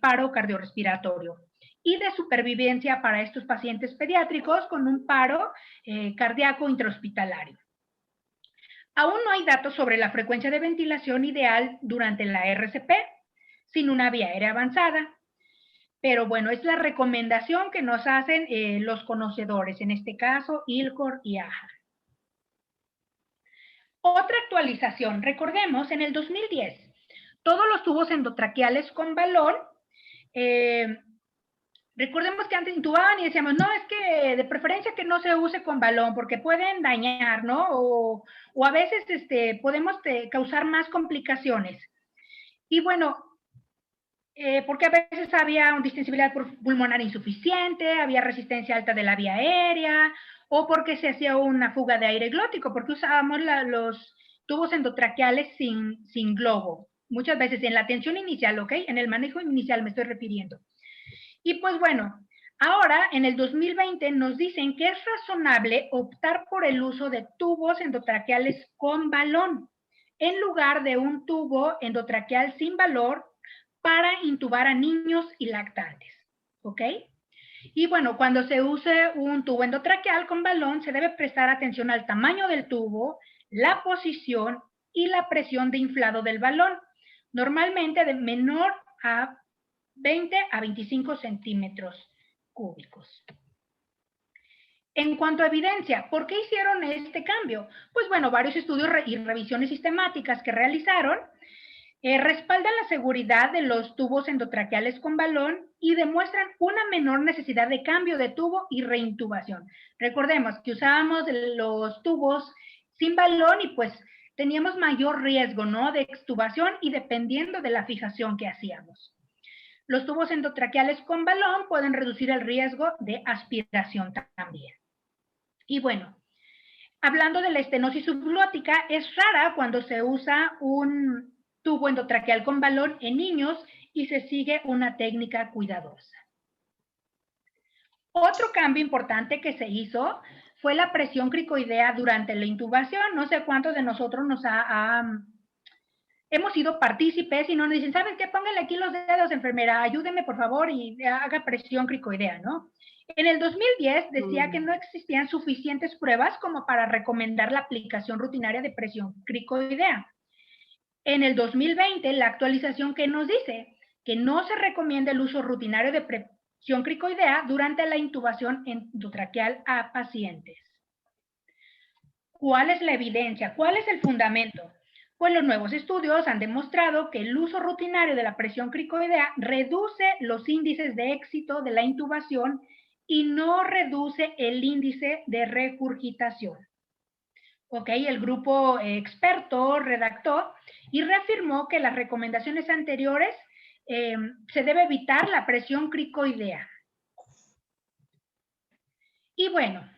paro cardiorrespiratorio y de supervivencia para estos pacientes pediátricos con un paro cardíaco intrahospitalario. Aún no hay datos sobre la frecuencia de ventilación ideal durante la RCP sin una vía aérea avanzada, pero bueno, es la recomendación que nos hacen los conocedores, en este caso ILCOR y AHA. Otra actualización, recordemos, en el 2010, todos los tubos endotraqueales con balón, recordemos que antes intubaban y decíamos, no, es que de preferencia que no se use con balón porque pueden dañar, ¿no? O a veces podemos causar más complicaciones. Y bueno, porque a veces había una distensibilidad pulmonar insuficiente, había resistencia alta de la vía aérea, o porque se hacía una fuga de aire glótico, porque usábamos los tubos endotraqueales sin globo. Muchas veces en la atención inicial, ¿ok? En el manejo inicial me estoy refiriendo. Y pues bueno, ahora en el 2020 nos dicen que es razonable optar por el uso de tubos endotraqueales con balón, en lugar de un tubo endotraqueal sin balón para intubar a niños y lactantes, ¿ok? Y bueno, cuando se use un tubo endotraqueal con balón, se debe prestar atención al tamaño del tubo, la posición y la presión de inflado del balón, normalmente de menor a 20 a 25 centímetros cúbicos. En cuanto a evidencia, ¿por qué hicieron este cambio? Pues bueno, varios estudios y revisiones sistemáticas que realizaron respaldan la seguridad de los tubos endotraqueales con balón y demuestran una menor necesidad de cambio de tubo y reintubación. Recordemos que usábamos los tubos sin balón y pues teníamos mayor riesgo, ¿no?, de extubación y dependiendo de la fijación que hacíamos. Los tubos endotraqueales con balón pueden reducir el riesgo de aspiración también. Y bueno, hablando de la estenosis subglótica, es rara cuando se usa un tubo endotraqueal con balón en niños y se sigue una técnica cuidadosa. Otro cambio importante que se hizo fue la presión cricoidea durante la intubación. No sé cuántos de nosotros hemos sido partícipes y nos dicen, ¿saben qué? Pónganle aquí los dedos, enfermera, ayúdenme por favor y haga presión cricoidea, ¿no? En el 2010 decía que no existían suficientes pruebas como para recomendar la aplicación rutinaria de presión cricoidea. En el 2020, la actualización que nos dice que no se recomienda el uso rutinario de presión cricoidea durante la intubación endotraqueal a pacientes. ¿Cuál es la evidencia? ¿Cuál es el fundamento? Pues los nuevos estudios han demostrado que el uso rutinario de la presión cricoidea reduce los índices de éxito de la intubación y no reduce el índice de regurgitación. Ok, el grupo experto redactó y reafirmó que las recomendaciones anteriores se debe evitar la presión cricoidea. Y bueno,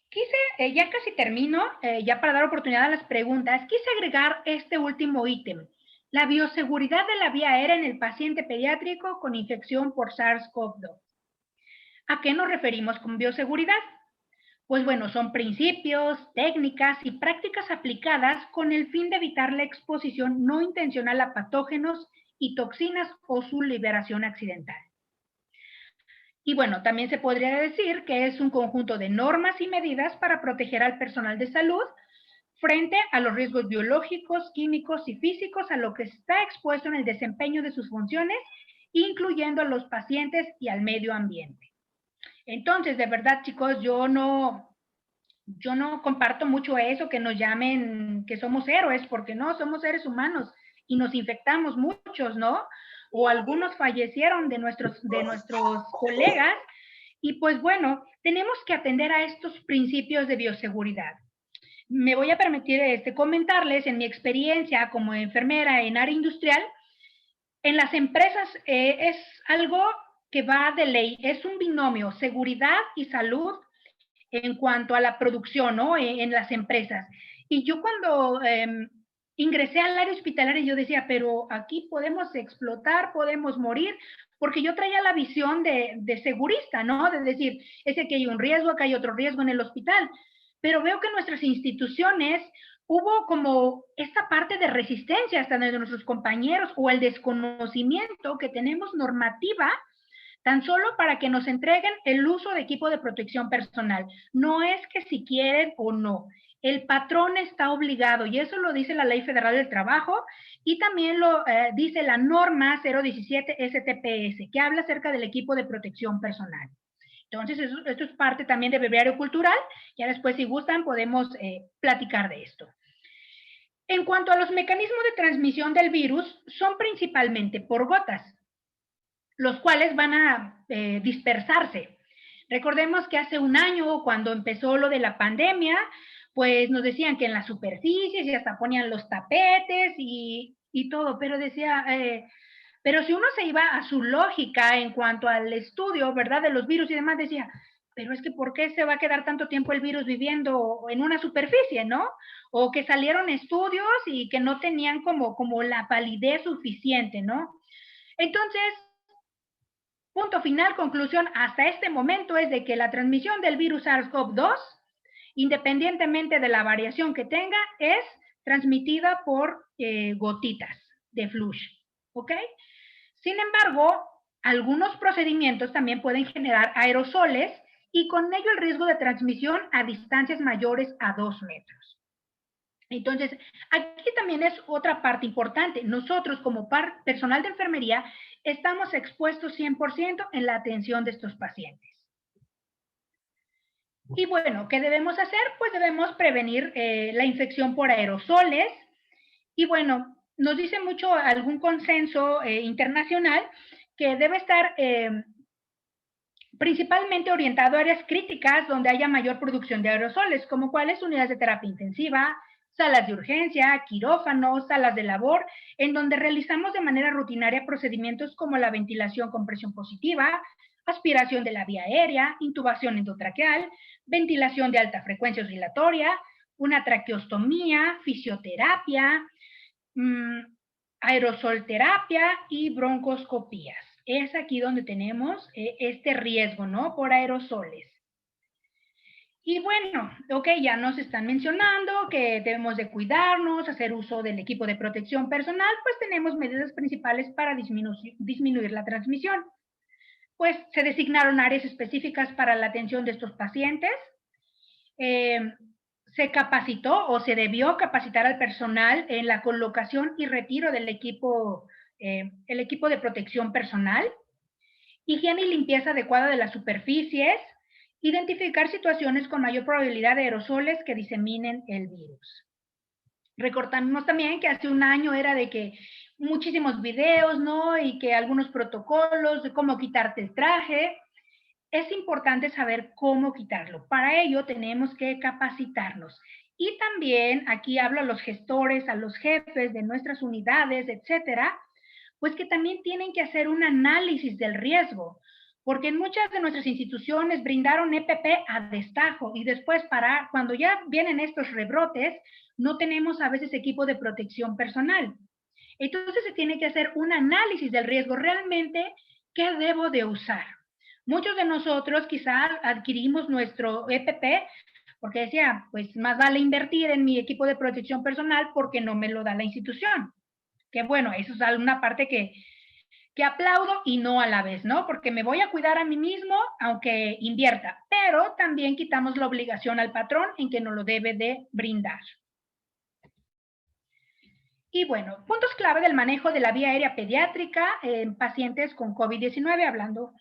quise, ya casi termino, ya para dar oportunidad a las preguntas, quise agregar este último ítem, la bioseguridad de la vía aérea en el paciente pediátrico con infección por SARS-CoV-2. ¿A qué nos referimos con bioseguridad? Pues bueno, son principios, técnicas y prácticas aplicadas con el fin de evitar la exposición no intencional a patógenos y toxinas o su liberación accidental. Y bueno, también se podría decir que es un conjunto de normas y medidas para proteger al personal de salud frente a los riesgos biológicos, químicos y físicos a lo que está expuesto en el desempeño de sus funciones, incluyendo a los pacientes y al medio ambiente. Entonces, de verdad, chicos, yo no comparto mucho eso, que nos llamen que somos héroes, porque no, somos seres humanos y nos infectamos muchos, ¿no? O algunos fallecieron de nuestros colegas y pues bueno, tenemos que atender a estos principios de bioseguridad. Me voy a permitir comentarles en mi experiencia como enfermera en área industrial, en las empresas es algo que va de ley, es un binomio, seguridad y salud en cuanto a la producción, ¿no? En las empresas. Y yo cuando ingresé al área hospitalaria, yo decía, pero aquí podemos explotar, podemos morir, porque yo traía la visión de segurista, ¿no? De decir, es que hay un riesgo, acá hay otro riesgo en el hospital. Pero veo que en nuestras instituciones hubo como esta parte de resistencia hasta de nuestros compañeros o el desconocimiento que tenemos normativa tan solo para que nos entreguen el uso de equipo de protección personal. No es que si quieren o no. El patrón está obligado y eso lo dice la Ley Federal del Trabajo y también lo dice la norma 017 STPS, que habla acerca del equipo de protección personal. Entonces, esto es parte también de breviario cultural. Ya después, si gustan, podemos platicar de esto. En cuanto a los mecanismos de transmisión del virus, son principalmente por gotas, los cuales van a dispersarse. Recordemos que hace un año, cuando empezó lo de la pandemia, pues nos decían que en las superficies y hasta ponían los tapetes y todo, pero decía, pero si uno se iba a su lógica en cuanto al estudio, ¿verdad?, de los virus y demás, decía, pero es que ¿por qué se va a quedar tanto tiempo el virus viviendo en una superficie, no? O que salieron estudios y que no tenían como la validez suficiente, ¿no? Entonces, punto final, conclusión, hasta este momento es de que la transmisión del virus SARS-CoV-2, independientemente de la variación que tenga, es transmitida por gotitas de flush, ¿ok? Sin embargo, algunos procedimientos también pueden generar aerosoles y con ello el riesgo de transmisión a distancias mayores a 2 metros. Entonces, aquí también es otra parte importante. Nosotros como personal de enfermería estamos expuestos 100% en la atención de estos pacientes. Y bueno, ¿qué debemos hacer? Pues debemos prevenir la infección por aerosoles. Y bueno, nos dice mucho algún consenso internacional que debe estar principalmente orientado a áreas críticas donde haya mayor producción de aerosoles, como cuáles unidades de terapia intensiva, salas de urgencia, quirófanos, salas de labor, en donde realizamos de manera rutinaria procedimientos como la ventilación con presión positiva, aspiración de la vía aérea, intubación endotraqueal, ventilación de alta frecuencia oscilatoria, una traqueostomía, fisioterapia, aerosolterapia y broncoscopías. Es aquí donde tenemos este riesgo, ¿no? Por aerosoles. Y bueno, ok, ya nos están mencionando que debemos de cuidarnos, hacer uso del equipo de protección personal, pues tenemos medidas principales para disminuir la transmisión. Pues se designaron áreas específicas para la atención de estos pacientes. Se capacitó o se debió capacitar al personal en la colocación y retiro del equipo, el equipo de protección personal, higiene y limpieza adecuada de las superficies, identificar situaciones con mayor probabilidad de aerosoles que diseminen el virus. Recordamos también que hace un año era de que muchísimos videos, ¿no? Y que algunos protocolos de cómo quitarte el traje. Es importante saber cómo quitarlo. Para ello tenemos que capacitarnos. Y también aquí hablo a los gestores, a los jefes de nuestras unidades, etcétera, pues que también tienen que hacer un análisis del riesgo, porque en muchas de nuestras instituciones brindaron EPP a destajo y después cuando ya vienen estos rebrotes, no tenemos a veces equipo de protección personal. Entonces se tiene que hacer un análisis del riesgo. Realmente, ¿qué debo de usar? Muchos de nosotros quizá adquirimos nuestro EPP porque decía, pues más vale invertir en mi equipo de protección personal porque no me lo da la institución. Que bueno, eso es una parte que aplaudo y no a la vez, ¿no? Porque me voy a cuidar a mí mismo aunque invierta, pero también quitamos la obligación al patrón en que nos lo debe de brindar. Y bueno, puntos clave del manejo de la vía aérea pediátrica en pacientes con COVID-19, hablando.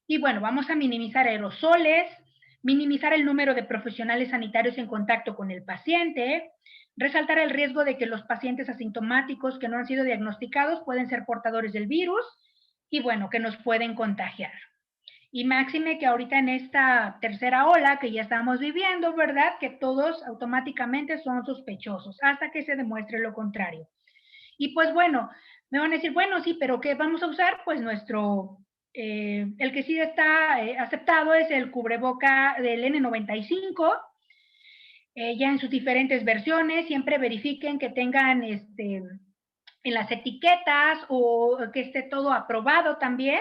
Y bueno, vamos a minimizar aerosoles, minimizar el número de profesionales sanitarios en contacto con el paciente, resaltar el riesgo de que los pacientes asintomáticos que no han sido diagnosticados pueden ser portadores del virus y bueno, que nos pueden contagiar. Y máxime que ahorita en esta tercera ola que ya estamos viviendo, ¿verdad? Que todos automáticamente son sospechosos hasta que se demuestre lo contrario. Y pues bueno, me van a decir, bueno, sí, pero ¿qué vamos a usar? Pues el que sí está aceptado es el cubreboca del N95, ya en sus diferentes versiones, siempre verifiquen que tengan en las etiquetas o que esté todo aprobado también,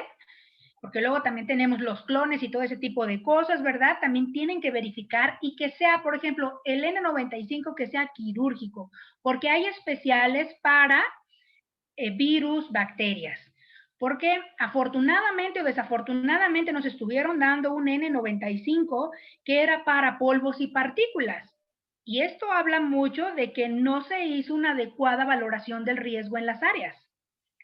porque luego también tenemos los clones y todo ese tipo de cosas, ¿verdad? También tienen que verificar y que sea, por ejemplo, el N95 que sea quirúrgico, porque hay especiales para virus, bacterias. Porque afortunadamente o desafortunadamente nos estuvieron dando un N95 que era para polvos y partículas. Y esto habla mucho de que no se hizo una adecuada valoración del riesgo en las áreas,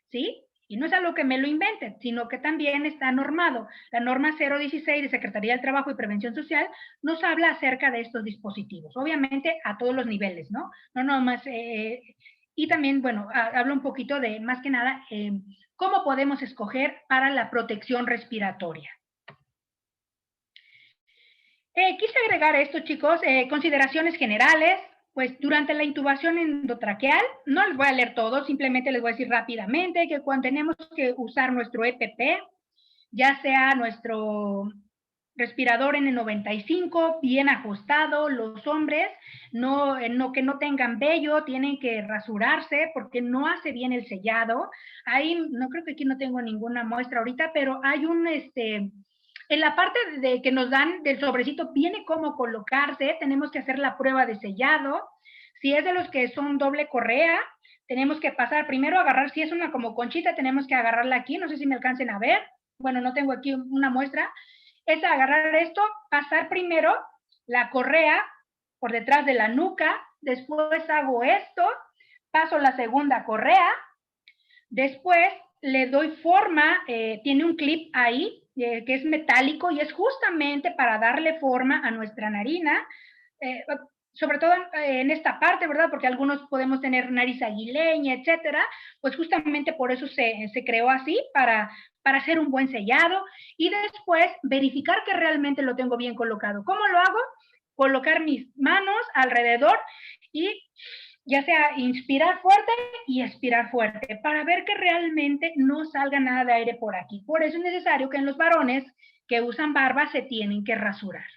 ¿sí? Y no es algo que me lo inventen, sino que también está normado. La norma 016 de Secretaría del Trabajo y Prevención Social nos habla acerca de estos dispositivos, obviamente a todos los niveles, ¿no? No nomás, y también, bueno, hablo un poquito de, más que nada, cómo podemos escoger para la protección respiratoria. Quise agregar esto, chicos, consideraciones generales. Pues durante la intubación endotraqueal, no les voy a leer todo, simplemente les voy a decir rápidamente que cuando tenemos que usar nuestro EPP, ya sea nuestro respirador N95 bien ajustado, los hombres que no tengan vello tienen que rasurarse porque no hace bien el sellado. Ahí no creo que aquí no tengo ninguna muestra ahorita, pero hay en la parte de que nos dan del sobrecito viene cómo colocarse, tenemos que hacer la prueba de sellado. Si es de los que son doble correa, tenemos que pasar primero a agarrar, si es una como conchita, tenemos que agarrarla aquí, no sé si me alcancen a ver, bueno, no tengo aquí una muestra, es agarrar esto, pasar primero la correa por detrás de la nuca, después hago esto, paso la segunda correa, después le doy forma, tiene un clip ahí que es metálico y es justamente para darle forma a nuestra narina, sobre todo en esta parte, ¿verdad? Porque algunos podemos tener nariz aguileña, etcétera, pues justamente por eso se creó así, para hacer un buen sellado y después verificar que realmente lo tengo bien colocado. ¿Cómo lo hago? Colocar mis manos alrededor y ya sea inspirar fuerte y expirar fuerte para ver que realmente no salga nada de aire por aquí. Por eso es necesario que en los varones que usan barba se tienen que rasurar.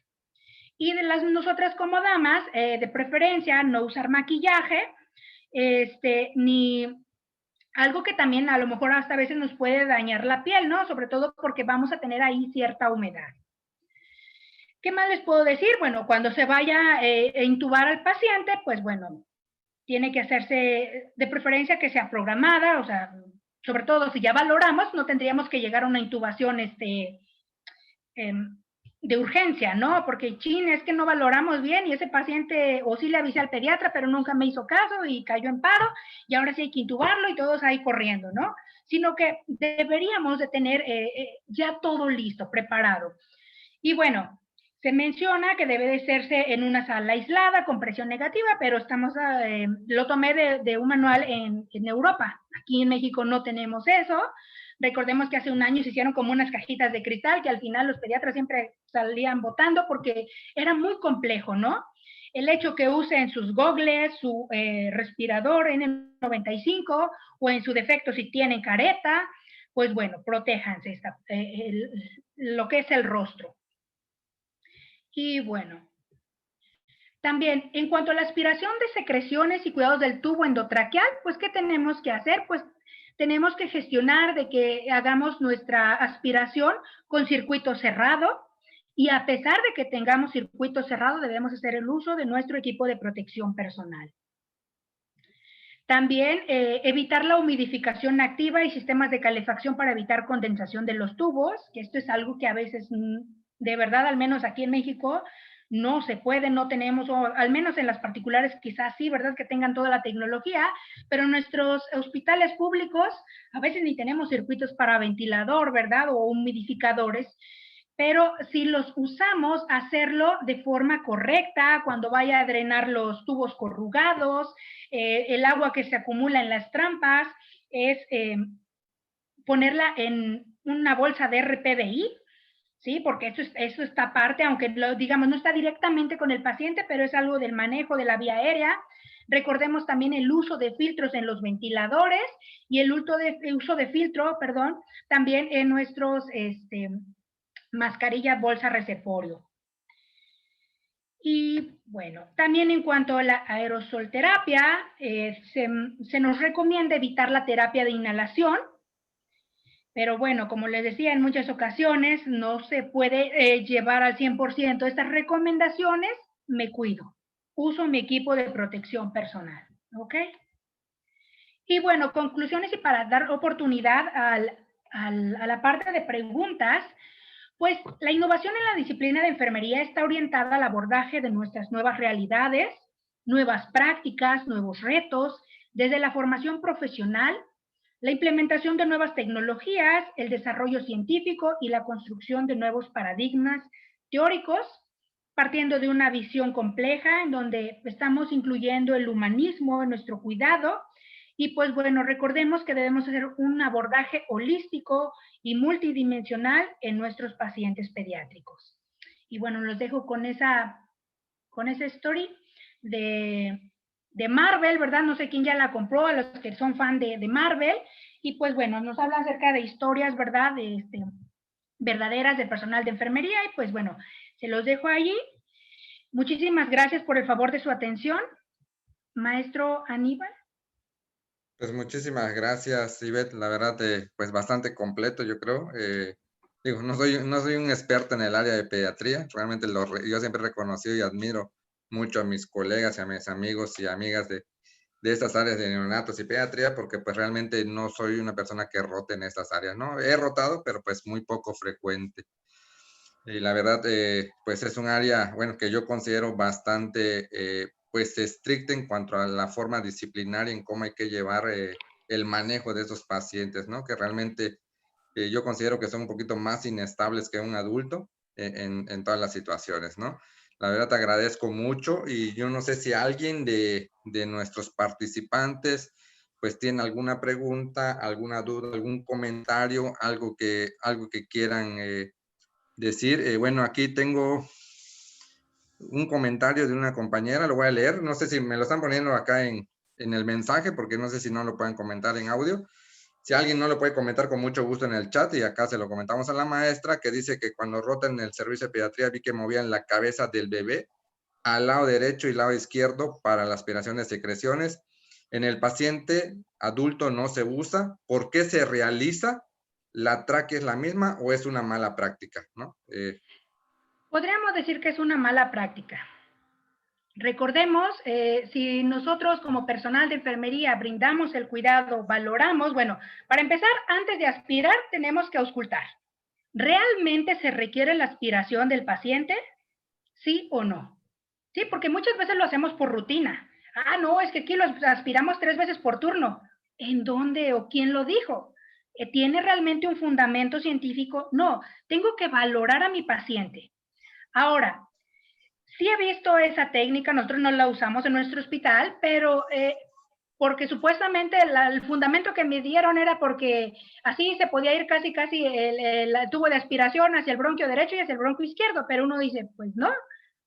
Y de nosotras como damas, de preferencia, no usar maquillaje, ni algo que también a lo mejor hasta a veces nos puede dañar la piel, ¿no? Sobre todo porque vamos a tener ahí cierta humedad. ¿Qué más les puedo decir? Bueno, cuando se vaya a intubar al paciente, pues bueno, tiene que hacerse de preferencia que sea programada, o sea, sobre todo si ya valoramos, no tendríamos que llegar a una intubación de urgencia, ¿no? Porque chin, es que no valoramos bien y ese paciente o sí le avisé al pediatra, pero nunca me hizo caso y cayó en paro y ahora sí hay que intubarlo y todos ahí corriendo, ¿no? Sino que deberíamos de tener ya todo listo, preparado. Y bueno, se menciona que debe de hacerse en una sala aislada con presión negativa, pero lo tomé de un manual en Europa. Aquí en México no tenemos eso. Recordemos que hace un año se hicieron como unas cajitas de cristal que al final los pediatras siempre salían votando porque era muy complejo, ¿no? El hecho que usen sus gogles, su respirador N95 o en su defecto si tienen careta, pues bueno, protéjanse lo que es el rostro. Y bueno, también en cuanto a la aspiración de secreciones y cuidados del tubo endotraqueal, pues ¿qué tenemos que hacer? Pues tenemos que gestionar de que hagamos nuestra aspiración con circuito cerrado, y a pesar de que tengamos circuito cerrado, debemos hacer el uso de nuestro equipo de protección personal. También evitar la humidificación activa y sistemas de calefacción para evitar condensación de los tubos, que esto es algo que a veces, de verdad, al menos aquí en México, no se puede, no tenemos, o al menos en las particulares quizás sí, ¿verdad? Que tengan toda la tecnología, pero en nuestros hospitales públicos a veces ni tenemos circuitos para ventilador, ¿verdad? O humidificadores, pero si los usamos, hacerlo de forma correcta, cuando vaya a drenar los tubos corrugados, el agua que se acumula en las trampas, es ponerla en una bolsa de RPDI, ¿sí? Porque eso está aparte, aunque digamos no está directamente con el paciente, pero es algo del manejo de la vía aérea. Recordemos también el uso de filtros en los ventiladores y el uso de filtro, perdón, también en nuestros mascarilla, bolsa, reservorio. Y bueno, también en cuanto a la aerosolterapia, se nos recomienda evitar la terapia de inhalación, pero bueno, como les decía, en muchas ocasiones no se puede llevar al 100% estas recomendaciones. Me cuido, uso mi equipo de protección personal, ¿ok? Y bueno, conclusiones, y para dar oportunidad a la parte de preguntas, pues la innovación en la disciplina de enfermería está orientada al abordaje de nuestras nuevas realidades, nuevas prácticas, nuevos retos, desde la formación profesional, la implementación de nuevas tecnologías, el desarrollo científico y la construcción de nuevos paradigmas teóricos, partiendo de una visión compleja en donde estamos incluyendo el humanismo en nuestro cuidado. Y pues bueno, recordemos que debemos hacer un abordaje holístico y multidimensional en nuestros pacientes pediátricos. Y bueno, los dejo con esa story de Marvel, ¿verdad? No sé quién ya la compró, a los que son fan de Marvel. Y pues bueno, nos habla acerca de historias, ¿verdad? Verdaderas del personal de enfermería. Y pues bueno, se los dejo allí. Muchísimas gracias por el favor de su atención, maestro Aníbal. Pues muchísimas gracias, Ivette. La verdad, pues bastante completo, yo creo. Digo, no soy un experto en el área de pediatría. Realmente yo siempre he reconocido y admiro mucho a mis colegas y a mis amigos y amigas de estas áreas de neonatos y pediatría, porque pues realmente no soy una persona que rote en estas áreas, ¿no? He rotado, pero pues muy poco frecuente. Y la verdad, pues es un área, bueno, que yo considero bastante, pues estricta en cuanto a la forma disciplinaria en cómo hay que llevar el manejo de esos pacientes, ¿no? Que realmente yo considero que son un poquito más inestables que un adulto en todas las situaciones, ¿no? La verdad te agradezco mucho, y yo no sé si alguien de nuestros participantes pues tiene alguna pregunta, alguna duda, algún comentario, algo que quieran decir. Bueno, aquí tengo un comentario de una compañera, lo voy a leer. No sé si me lo están poniendo acá en el mensaje, porque no sé si no lo pueden comentar en audio. Si alguien no lo puede comentar, con mucho gusto en el chat, y acá se lo comentamos a la maestra, que dice que cuando rotan en el servicio de pediatría vi que movían la cabeza del bebé al lado derecho y lado izquierdo para la aspiración de secreciones. En el paciente adulto no se usa. ¿Por qué se realiza? ¿La tráquea es la misma o es una mala práctica, ¿no? Podríamos decir que es una mala práctica. Recordemos, si nosotros como personal de enfermería brindamos el cuidado, valoramos, bueno, para empezar, antes de aspirar tenemos que auscultar. ¿Realmente se requiere la aspiración del paciente? ¿Sí o no? Sí, porque muchas veces lo hacemos por rutina. Ah, no, es que aquí lo aspiramos 3 veces por turno. ¿En dónde o quién lo dijo? ¿Tiene realmente un fundamento científico? No, tengo que valorar a mi paciente. Ahora, sí he visto esa técnica, nosotros no la usamos en nuestro hospital, pero porque supuestamente el fundamento que me dieron era porque así se podía ir casi el tubo de aspiración hacia el bronquio derecho y hacia el bronquio izquierdo, pero uno dice, pues no,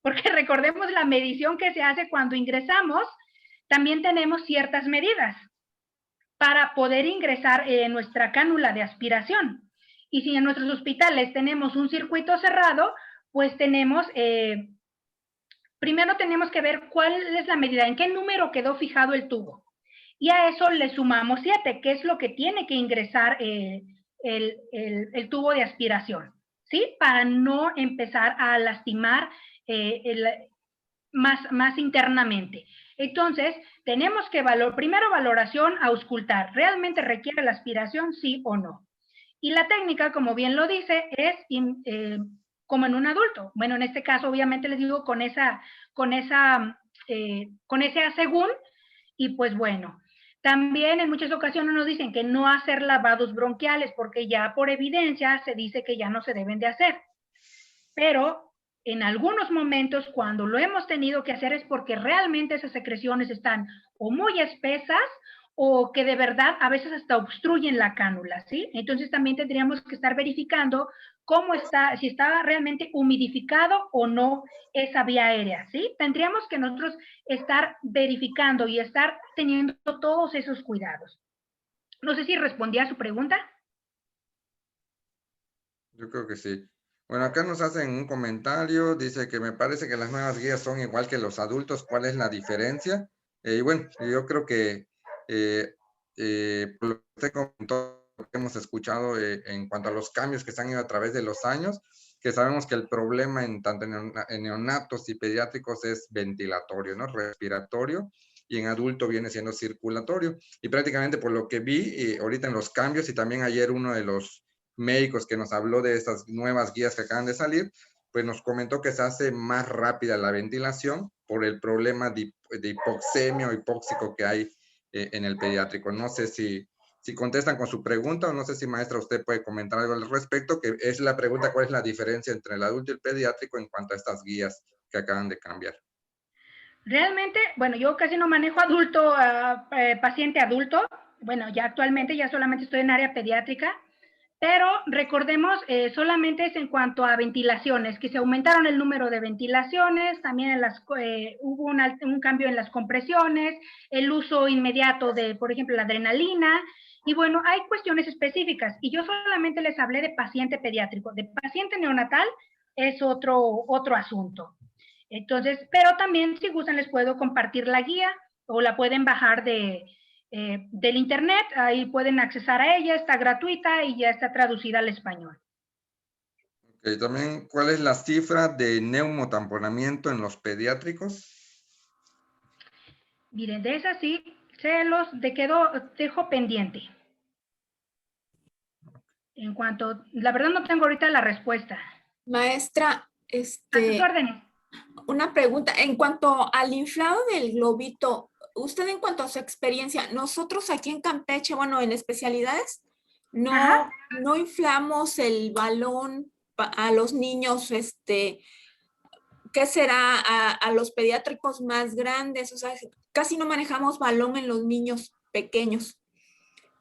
porque recordemos la medición que se hace cuando ingresamos, también tenemos ciertas medidas para poder ingresar nuestra cánula de aspiración. Y si en nuestros hospitales tenemos un circuito cerrado, pues tenemos primero tenemos que ver cuál es la medida, en qué número quedó fijado el tubo. y a eso le sumamos 7, que es lo que tiene que ingresar el tubo de aspiración, ¿sí? Para no empezar a lastimar más internamente. Entonces, tenemos que primero valoración auscultar, ¿realmente requiere la aspiración, sí o no? Y la técnica, como bien lo dice, es como en un adulto. Bueno, en este caso, obviamente les digo con ese asegún, y pues bueno, también en muchas ocasiones nos dicen que no hacer lavados bronquiales, porque ya por evidencia se dice que ya no se deben de hacer. Pero en algunos momentos, cuando lo hemos tenido que hacer, es porque realmente esas secreciones están o muy espesas o que de verdad a veces hasta obstruyen la cánula, ¿sí? Entonces también tendríamos que estar verificando cómo está, si está realmente humidificado o no esa vía aérea, ¿sí? Tendríamos que nosotros estar verificando y estar teniendo todos esos cuidados. No sé si respondí a su pregunta. Yo creo que sí. Bueno, acá nos hacen un comentario, dice que me parece que las nuevas guías son igual que los adultos, ¿cuál es la diferencia? Y bueno, yo creo que por lo que usted comentó, que hemos escuchado en cuanto a los cambios que se han ido a través de los años, que sabemos que el problema en tanto en neonatos y pediátricos es ventilatorio, ¿no? Respiratorio, y en adulto viene siendo circulatorio. Y prácticamente por lo que vi ahorita en los cambios, y también ayer uno de los médicos que nos habló de estas nuevas guías que acaban de salir, pues nos comentó que se hace más rápida la ventilación por el problema de hipoxemia o hipóxico que hay en el pediátrico. No sé si contestan con su pregunta o no sé si maestra usted puede comentar algo al respecto, que es la pregunta, ¿cuál es la diferencia entre el adulto y el pediátrico en cuanto a estas guías que acaban de cambiar? Realmente, bueno, yo casi no manejo adulto, paciente adulto. Bueno, ya actualmente ya solamente estoy en área pediátrica, pero recordemos, solamente es en cuanto a ventilaciones, que se aumentaron el número de ventilaciones, también hubo un cambio en las compresiones, el uso inmediato de, por ejemplo, la adrenalina, y bueno, hay cuestiones específicas, y yo solamente les hablé de paciente pediátrico, de paciente neonatal es otro asunto. Entonces, pero también si gustan les puedo compartir la guía o la pueden bajar del internet, ahí pueden accesar a ella, está gratuita y ya está traducida al español. Okay, también, ¿cuál es la cifra de neumotamponamiento en los pediátricos? Miren, de esa sí, dejo pendiente. En cuanto, la verdad no tengo ahorita la respuesta. Maestra, A sus órdenes. una pregunta. En cuanto al inflado del globito, usted en cuanto a su experiencia, nosotros aquí en Campeche, bueno, en especialidades, no inflamos el balón a los niños, ¿qué será? A los pediátricos más grandes, o sea, casi no manejamos balón en los niños pequeños.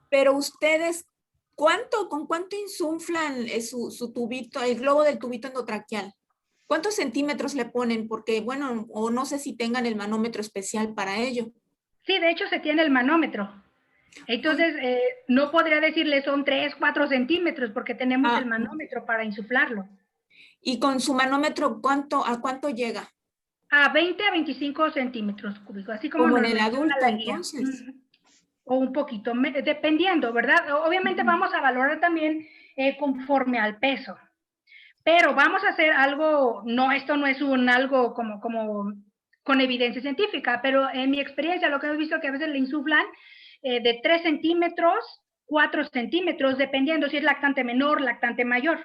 Pero ustedes, ¿con cuánto insuflan su tubito, el globo del tubito endotraqueal? ¿Cuántos centímetros le ponen? Porque, bueno, o no sé si tengan el manómetro especial para ello. Sí, de hecho se tiene el manómetro. Entonces, no podría decirle son 3, 4 centímetros porque tenemos el manómetro para insuflarlo. ¿Y con su manómetro a cuánto llega? A 20 a 25 centímetros cúbicos, así como Como nos en el menciona adulto, la guía. entonces. O un poquito, dependiendo, ¿verdad? Obviamente vamos a valorar también conforme al peso. Pero vamos a hacer algo, no, esto no es algo como con evidencia científica, pero en mi experiencia lo que he visto es que a veces le insuflan de 3 centímetros, 4 centímetros, dependiendo si es lactante menor, lactante mayor.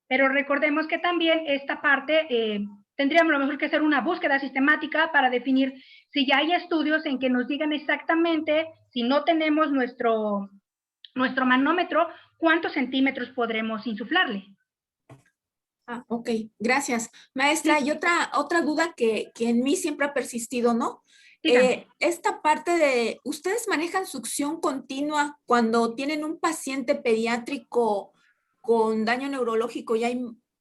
Pero recordemos que también esta parte tendríamos a lo mejor que hacer una búsqueda sistemática para definir si ya hay estudios en que nos digan exactamente, si no tenemos nuestro manómetro, cuántos centímetros podremos insuflarle. Ok, gracias. Maestra, Sí. y otra duda que en mí siempre ha persistido, ¿no? Esta parte de, ¿ustedes manejan succión continua cuando tienen un paciente pediátrico con daño neurológico y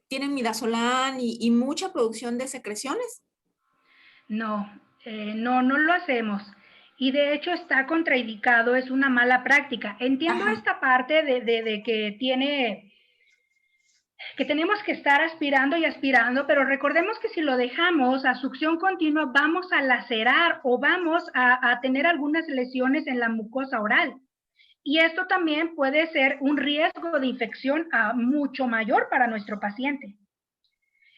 tienen midazolam y mucha producción de secreciones? No, no lo hacemos. Y de hecho está contraindicado, es una mala práctica. Entiendo esta parte de que tiene que tenemos que estar aspirando y aspirando, pero recordemos que si lo dejamos a succión continua, vamos a lacerar o vamos a tener algunas lesiones en la mucosa oral. Y esto también puede ser un riesgo de infección mucho mayor para nuestro paciente.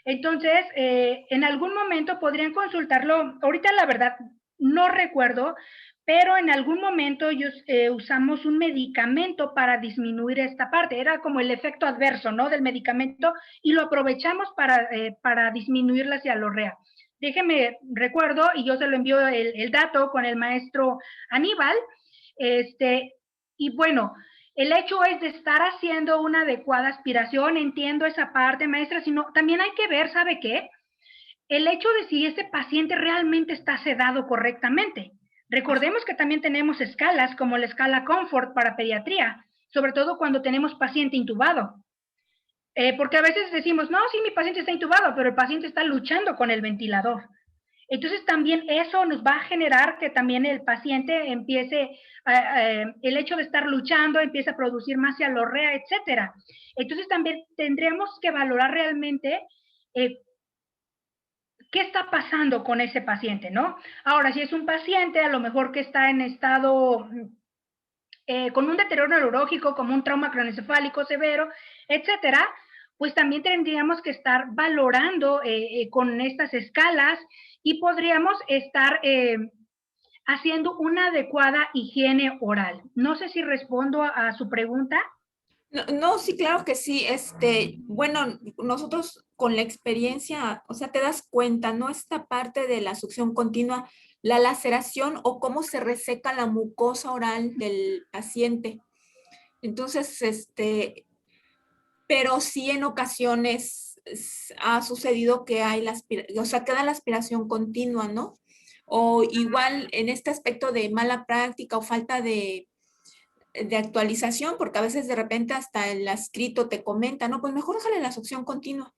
Entonces, en algún momento podrían consultarlo. Ahorita la verdad no recuerdo, pero en algún momento ellos usamos un medicamento para disminuir esta parte. Era como el efecto adverso, ¿no? Del medicamento y lo aprovechamos para disminuir la cialorrea. Déjeme, recuerdo, y yo se lo envío el dato con el maestro Aníbal. Y bueno, el hecho es de estar haciendo una adecuada aspiración, entiendo esa parte, maestra, sino también hay que ver, ¿sabe qué? El hecho de si ese paciente realmente está sedado correctamente. Recordemos que también tenemos escalas como la escala Comfort para pediatría, sobre todo cuando tenemos paciente intubado. Porque a veces decimos, no, sí, mi paciente está intubado, pero el paciente está luchando con el ventilador. Entonces también eso nos va a generar que también el paciente empiece, el hecho de estar luchando, empiece a producir más cialorrea, etcétera. Entonces también tendremos que valorar realmente qué está pasando con ese paciente, ¿no? Ahora, si es un paciente a lo mejor que está en estado con un deterioro neurológico, como un trauma craneoencefálico severo, etcétera, pues también tendríamos que estar valorando con estas escalas y podríamos estar haciendo una adecuada higiene oral. No sé si respondo a su pregunta. No, no, sí, claro que sí. Bueno, nosotros con la experiencia, o sea, te das cuenta, ¿no? Esta parte de la succión continua, la laceración o cómo se reseca la mucosa oral del paciente. Entonces, pero sí en ocasiones ha sucedido que hay o sea, queda la aspiración continua, ¿no? O igual en este aspecto de mala práctica o falta de actualización, porque a veces de repente hasta el escrito te comenta, no, pues mejor déjale la succión continua.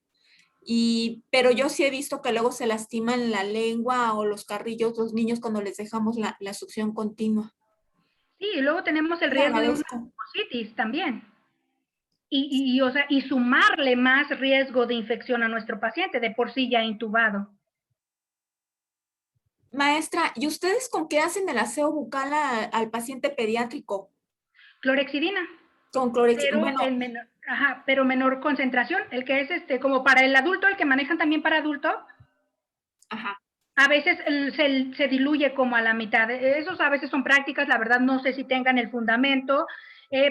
Pero yo sí he visto que luego se lastiman la lengua o los carrillos los niños cuando les dejamos la succión continua. Sí, y luego tenemos el Le riesgo de una agradezco. mucositis también. O sea, y sumarle más riesgo de infección a nuestro paciente, de por sí ya intubado. Maestra, ¿y ustedes con qué hacen el aseo bucal al paciente pediátrico? Clorexidina, Con clorexidina. pero Bueno, en menor, pero menor concentración, el que es como para el adulto, el que manejan también para adulto, ajá. a veces se diluye como a la mitad. Esos a veces son prácticas, la verdad no sé si tengan el fundamento,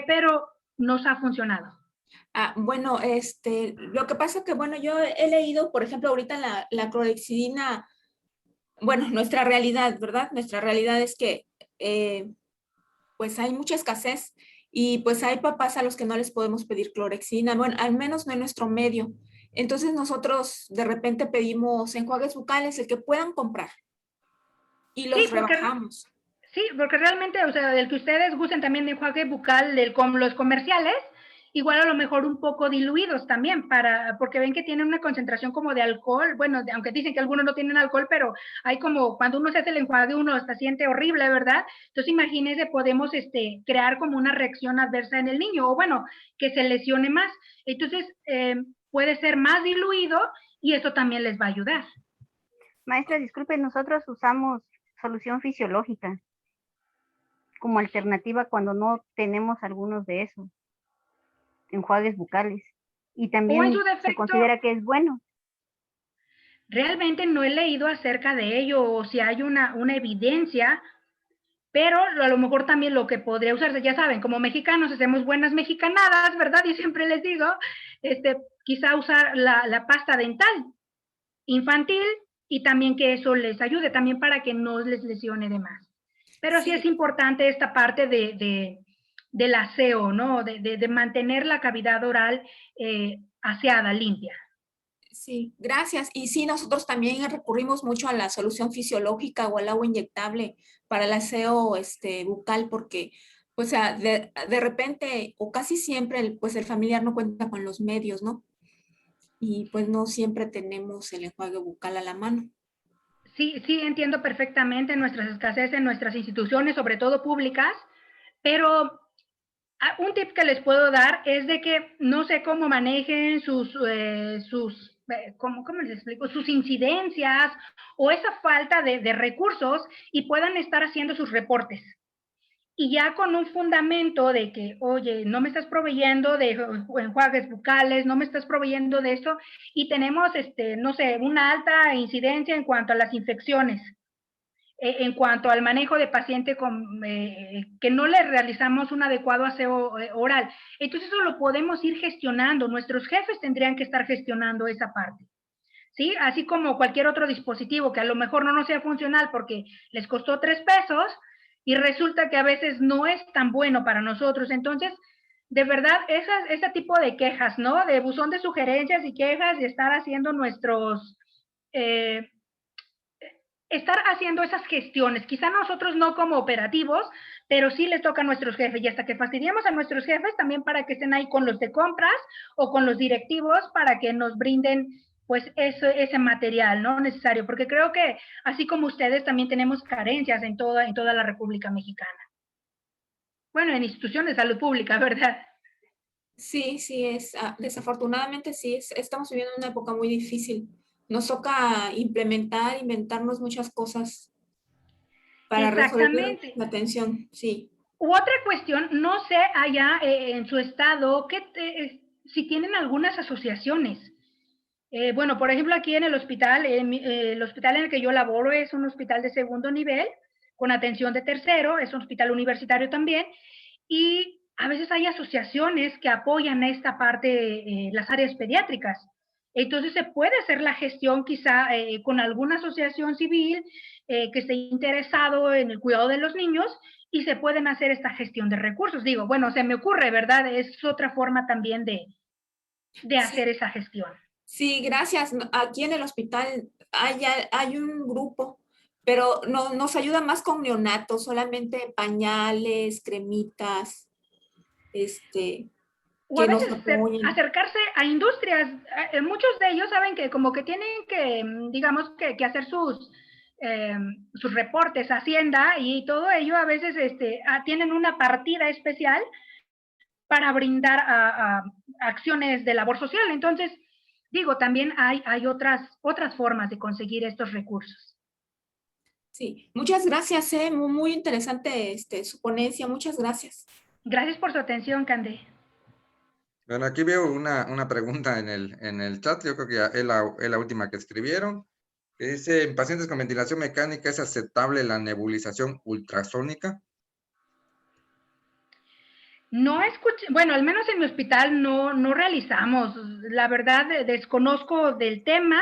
pero nos ha funcionado. Bueno, lo que pasa que, bueno, yo he leído, por ejemplo, ahorita la clorexidina, bueno, nuestra realidad, ¿verdad? Nuestra realidad es que, pues hay mucha escasez y pues hay papás a los que no les podemos pedir clorexidina, bueno, al menos no en nuestro medio. Entonces nosotros de repente pedimos enjuagues bucales, el que puedan comprar y Sí, los rebajamos. sí, porque realmente, o sea, el que ustedes gusten también de enjuague bucal con los comerciales, igual a lo mejor un poco diluidos también, porque ven que tienen una concentración como de alcohol, bueno, aunque dicen que algunos no tienen alcohol, pero hay como, cuando uno se hace el enjuague, uno se siente horrible, ¿verdad? Entonces imagínense, podemos crear como una reacción adversa en el niño, o bueno, que se lesione más. Entonces, puede ser más diluido y eso también les va a ayudar. Maestra, disculpe, nosotros usamos solución fisiológica como alternativa cuando no tenemos algunos de esos enjuagues bucales. Y O en también su se defecto, considera que es bueno. realmente no he leído acerca de ello o si hay una evidencia, pero a lo mejor también lo que podría usarse, ya saben, como mexicanos hacemos buenas mexicanadas, ¿verdad? Yo siempre les digo, quizá usar la pasta dental infantil y también que eso les ayude también para que no les lesione de más. Pero sí es Sí, importante esta parte del aseo, ¿no? De mantener la cavidad oral aseada, limpia. sí, gracias. Y sí, nosotros también recurrimos mucho a la solución fisiológica o al agua inyectable para el aseo bucal porque pues de repente o casi siempre pues el familiar no cuenta con los medios, ¿no? Y pues no siempre tenemos el enjuague bucal a la mano. Sí, sí, entiendo perfectamente nuestras escasez en nuestras instituciones, sobre todo públicas, pero Un tip que les puedo dar es de que no sé cómo manejen ¿cómo les explico? Sus incidencias o esa falta de recursos y puedan estar haciendo sus reportes. Y ya con un fundamento de que, oye, no me estás proveyendo de enjuagues bucales, no me estás proveyendo de esto, y tenemos, no sé, una alta incidencia en cuanto a las infecciones, en cuanto al manejo de paciente que no le realizamos un adecuado aseo oral. Entonces eso lo podemos ir gestionando, nuestros jefes tendrían que estar gestionando esa parte. ¿Sí? Así como cualquier otro dispositivo que a lo mejor no nos sea funcional porque les costó 3 pesos y resulta que a veces no es tan bueno para nosotros. Entonces, de verdad, ese tipo de quejas, ¿no? De buzón de sugerencias y quejas y estar haciendo estar haciendo esas gestiones. Quizá nosotros no como operativos, pero sí les toca a nuestros jefes y hasta que fastidiemos a nuestros jefes también para que estén ahí con los de compras o con los directivos para que nos brinden pues ese material, ¿no? Necesario, porque creo que así como ustedes también tenemos carencias en toda la República Mexicana. Bueno, en instituciones de salud pública, ¿verdad? Sí, sí, desafortunadamente sí, estamos viviendo una época muy difícil. Nos toca implementar, inventarnos muchas cosas para resolver Exactamente. la atención, sí. Otra cuestión, no sé allá en su estado, si tienen algunas asociaciones. Bueno, por ejemplo, aquí en el hospital en el que yo laboro es un hospital de segundo nivel, con atención de tercero, es un hospital universitario también, y a veces hay asociaciones que apoyan esta parte, las áreas pediátricas. Entonces se puede hacer la gestión quizá con alguna asociación civil que esté interesado en el cuidado de los niños y se pueden hacer esta gestión de recursos. Digo, bueno, se me ocurre, ¿verdad? Es otra forma también de hacer esa gestión. Sí, gracias. Aquí en el hospital hay un grupo, pero nos ayuda más con neonatos, solamente pañales, cremitas, O a que nos veces apoyen. acercarse a industrias. Muchos de ellos saben que como que tienen que, digamos, que hacer sus reportes a Hacienda y todo ello, a veces tienen una partida especial para brindar a acciones de labor social. Entonces, digo, también hay otras formas de conseguir estos recursos. Sí, muchas gracias, muy, muy interesante su ponencia, muchas gracias. Gracias por su atención, Cande. Bueno, aquí veo una pregunta en el chat, yo creo que ya es la última que escribieron, que dice, en pacientes con ventilación mecánica, ¿es aceptable la nebulización ultrasónica? No escuché, bueno, al menos en mi hospital no realizamos. La verdad, desconozco del tema.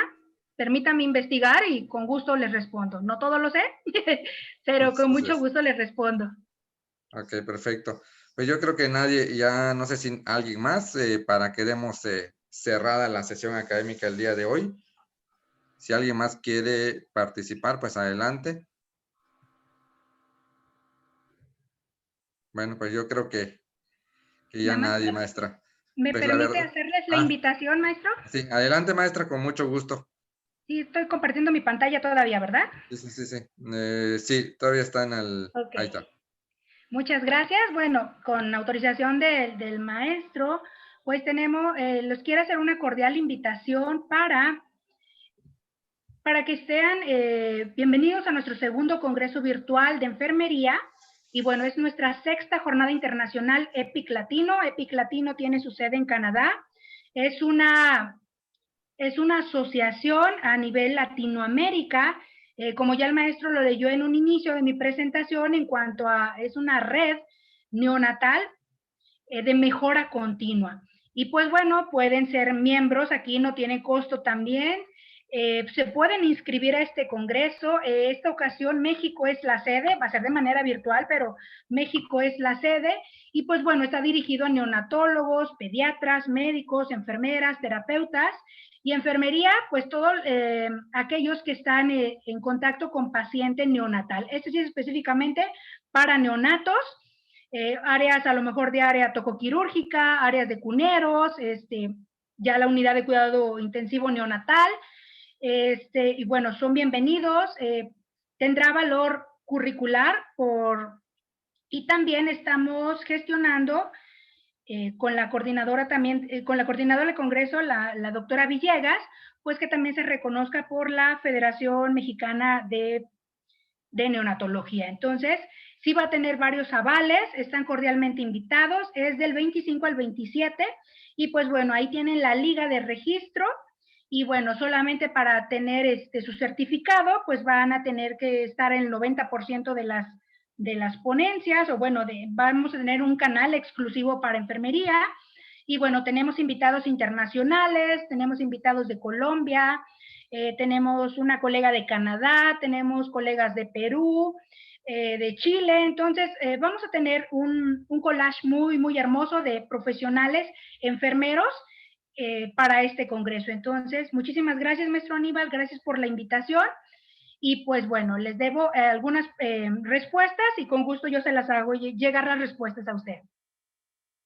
Permítame investigar y con gusto les respondo. No todo lo sé, pero con mucho gusto les respondo. Ok, perfecto. Pues yo creo que nadie, ya no sé si alguien más, para que demos cerrada la sesión académica el día de hoy. Si alguien más quiere participar, pues adelante. Bueno, pues yo creo que ya nadie, maestra. ¿Me Pues la permite verdad. hacerles la invitación, maestro? Sí, adelante, maestra, con mucho gusto. Sí, estoy compartiendo mi pantalla todavía, ¿verdad? Sí. Sí, todavía está Ok. ahí está. Muchas gracias. Bueno, con autorización del maestro, pues les quiero hacer una cordial invitación para que sean bienvenidos a nuestro segundo Congreso Virtual de Enfermería. Y bueno, es nuestra sexta jornada internacional EPIC Latino. EPIC Latino tiene su sede en Canadá. Es una asociación a nivel Latinoamérica, como ya el maestro lo leyó en un inicio de mi presentación, es una red neonatal de mejora continua. Y pues bueno, pueden ser miembros, aquí no tiene costo también, se pueden inscribir a este congreso. Esta ocasión México es la sede, va a ser de manera virtual, pero México es la sede. Y pues bueno, está dirigido a neonatólogos, pediatras, médicos, enfermeras, terapeutas y enfermería, pues todos aquellos que están en contacto con paciente neonatal. Esto sí es específicamente para neonatos. Áreas a lo mejor de área tocoquirúrgica, áreas de cuneros, ya la unidad de cuidado intensivo neonatal, y bueno, son bienvenidos, tendrá valor curricular y también estamos gestionando con la coordinadora también, con la coordinadora del Congreso, la doctora Villegas, pues que también se reconozca por la Federación Mexicana de Neonatología. Entonces, sí va a tener varios avales, están cordialmente invitados, es del 25 al 27, y pues bueno, ahí tienen la liga de registro, y bueno, solamente para tener su certificado, pues van a tener que estar en el 90% de las ponencias, o bueno, vamos a tener un canal exclusivo para enfermería, y bueno, tenemos invitados internacionales, tenemos invitados de Colombia, tenemos una colega de Canadá, tenemos colegas de Perú, de Chile. Entonces vamos a tener un collage muy, muy hermoso de profesionales enfermeros para este congreso. Entonces, muchísimas gracias, maestro Aníbal, gracias por la invitación. Y pues bueno, les debo algunas respuestas y con gusto yo se las hago llegar las respuestas a usted.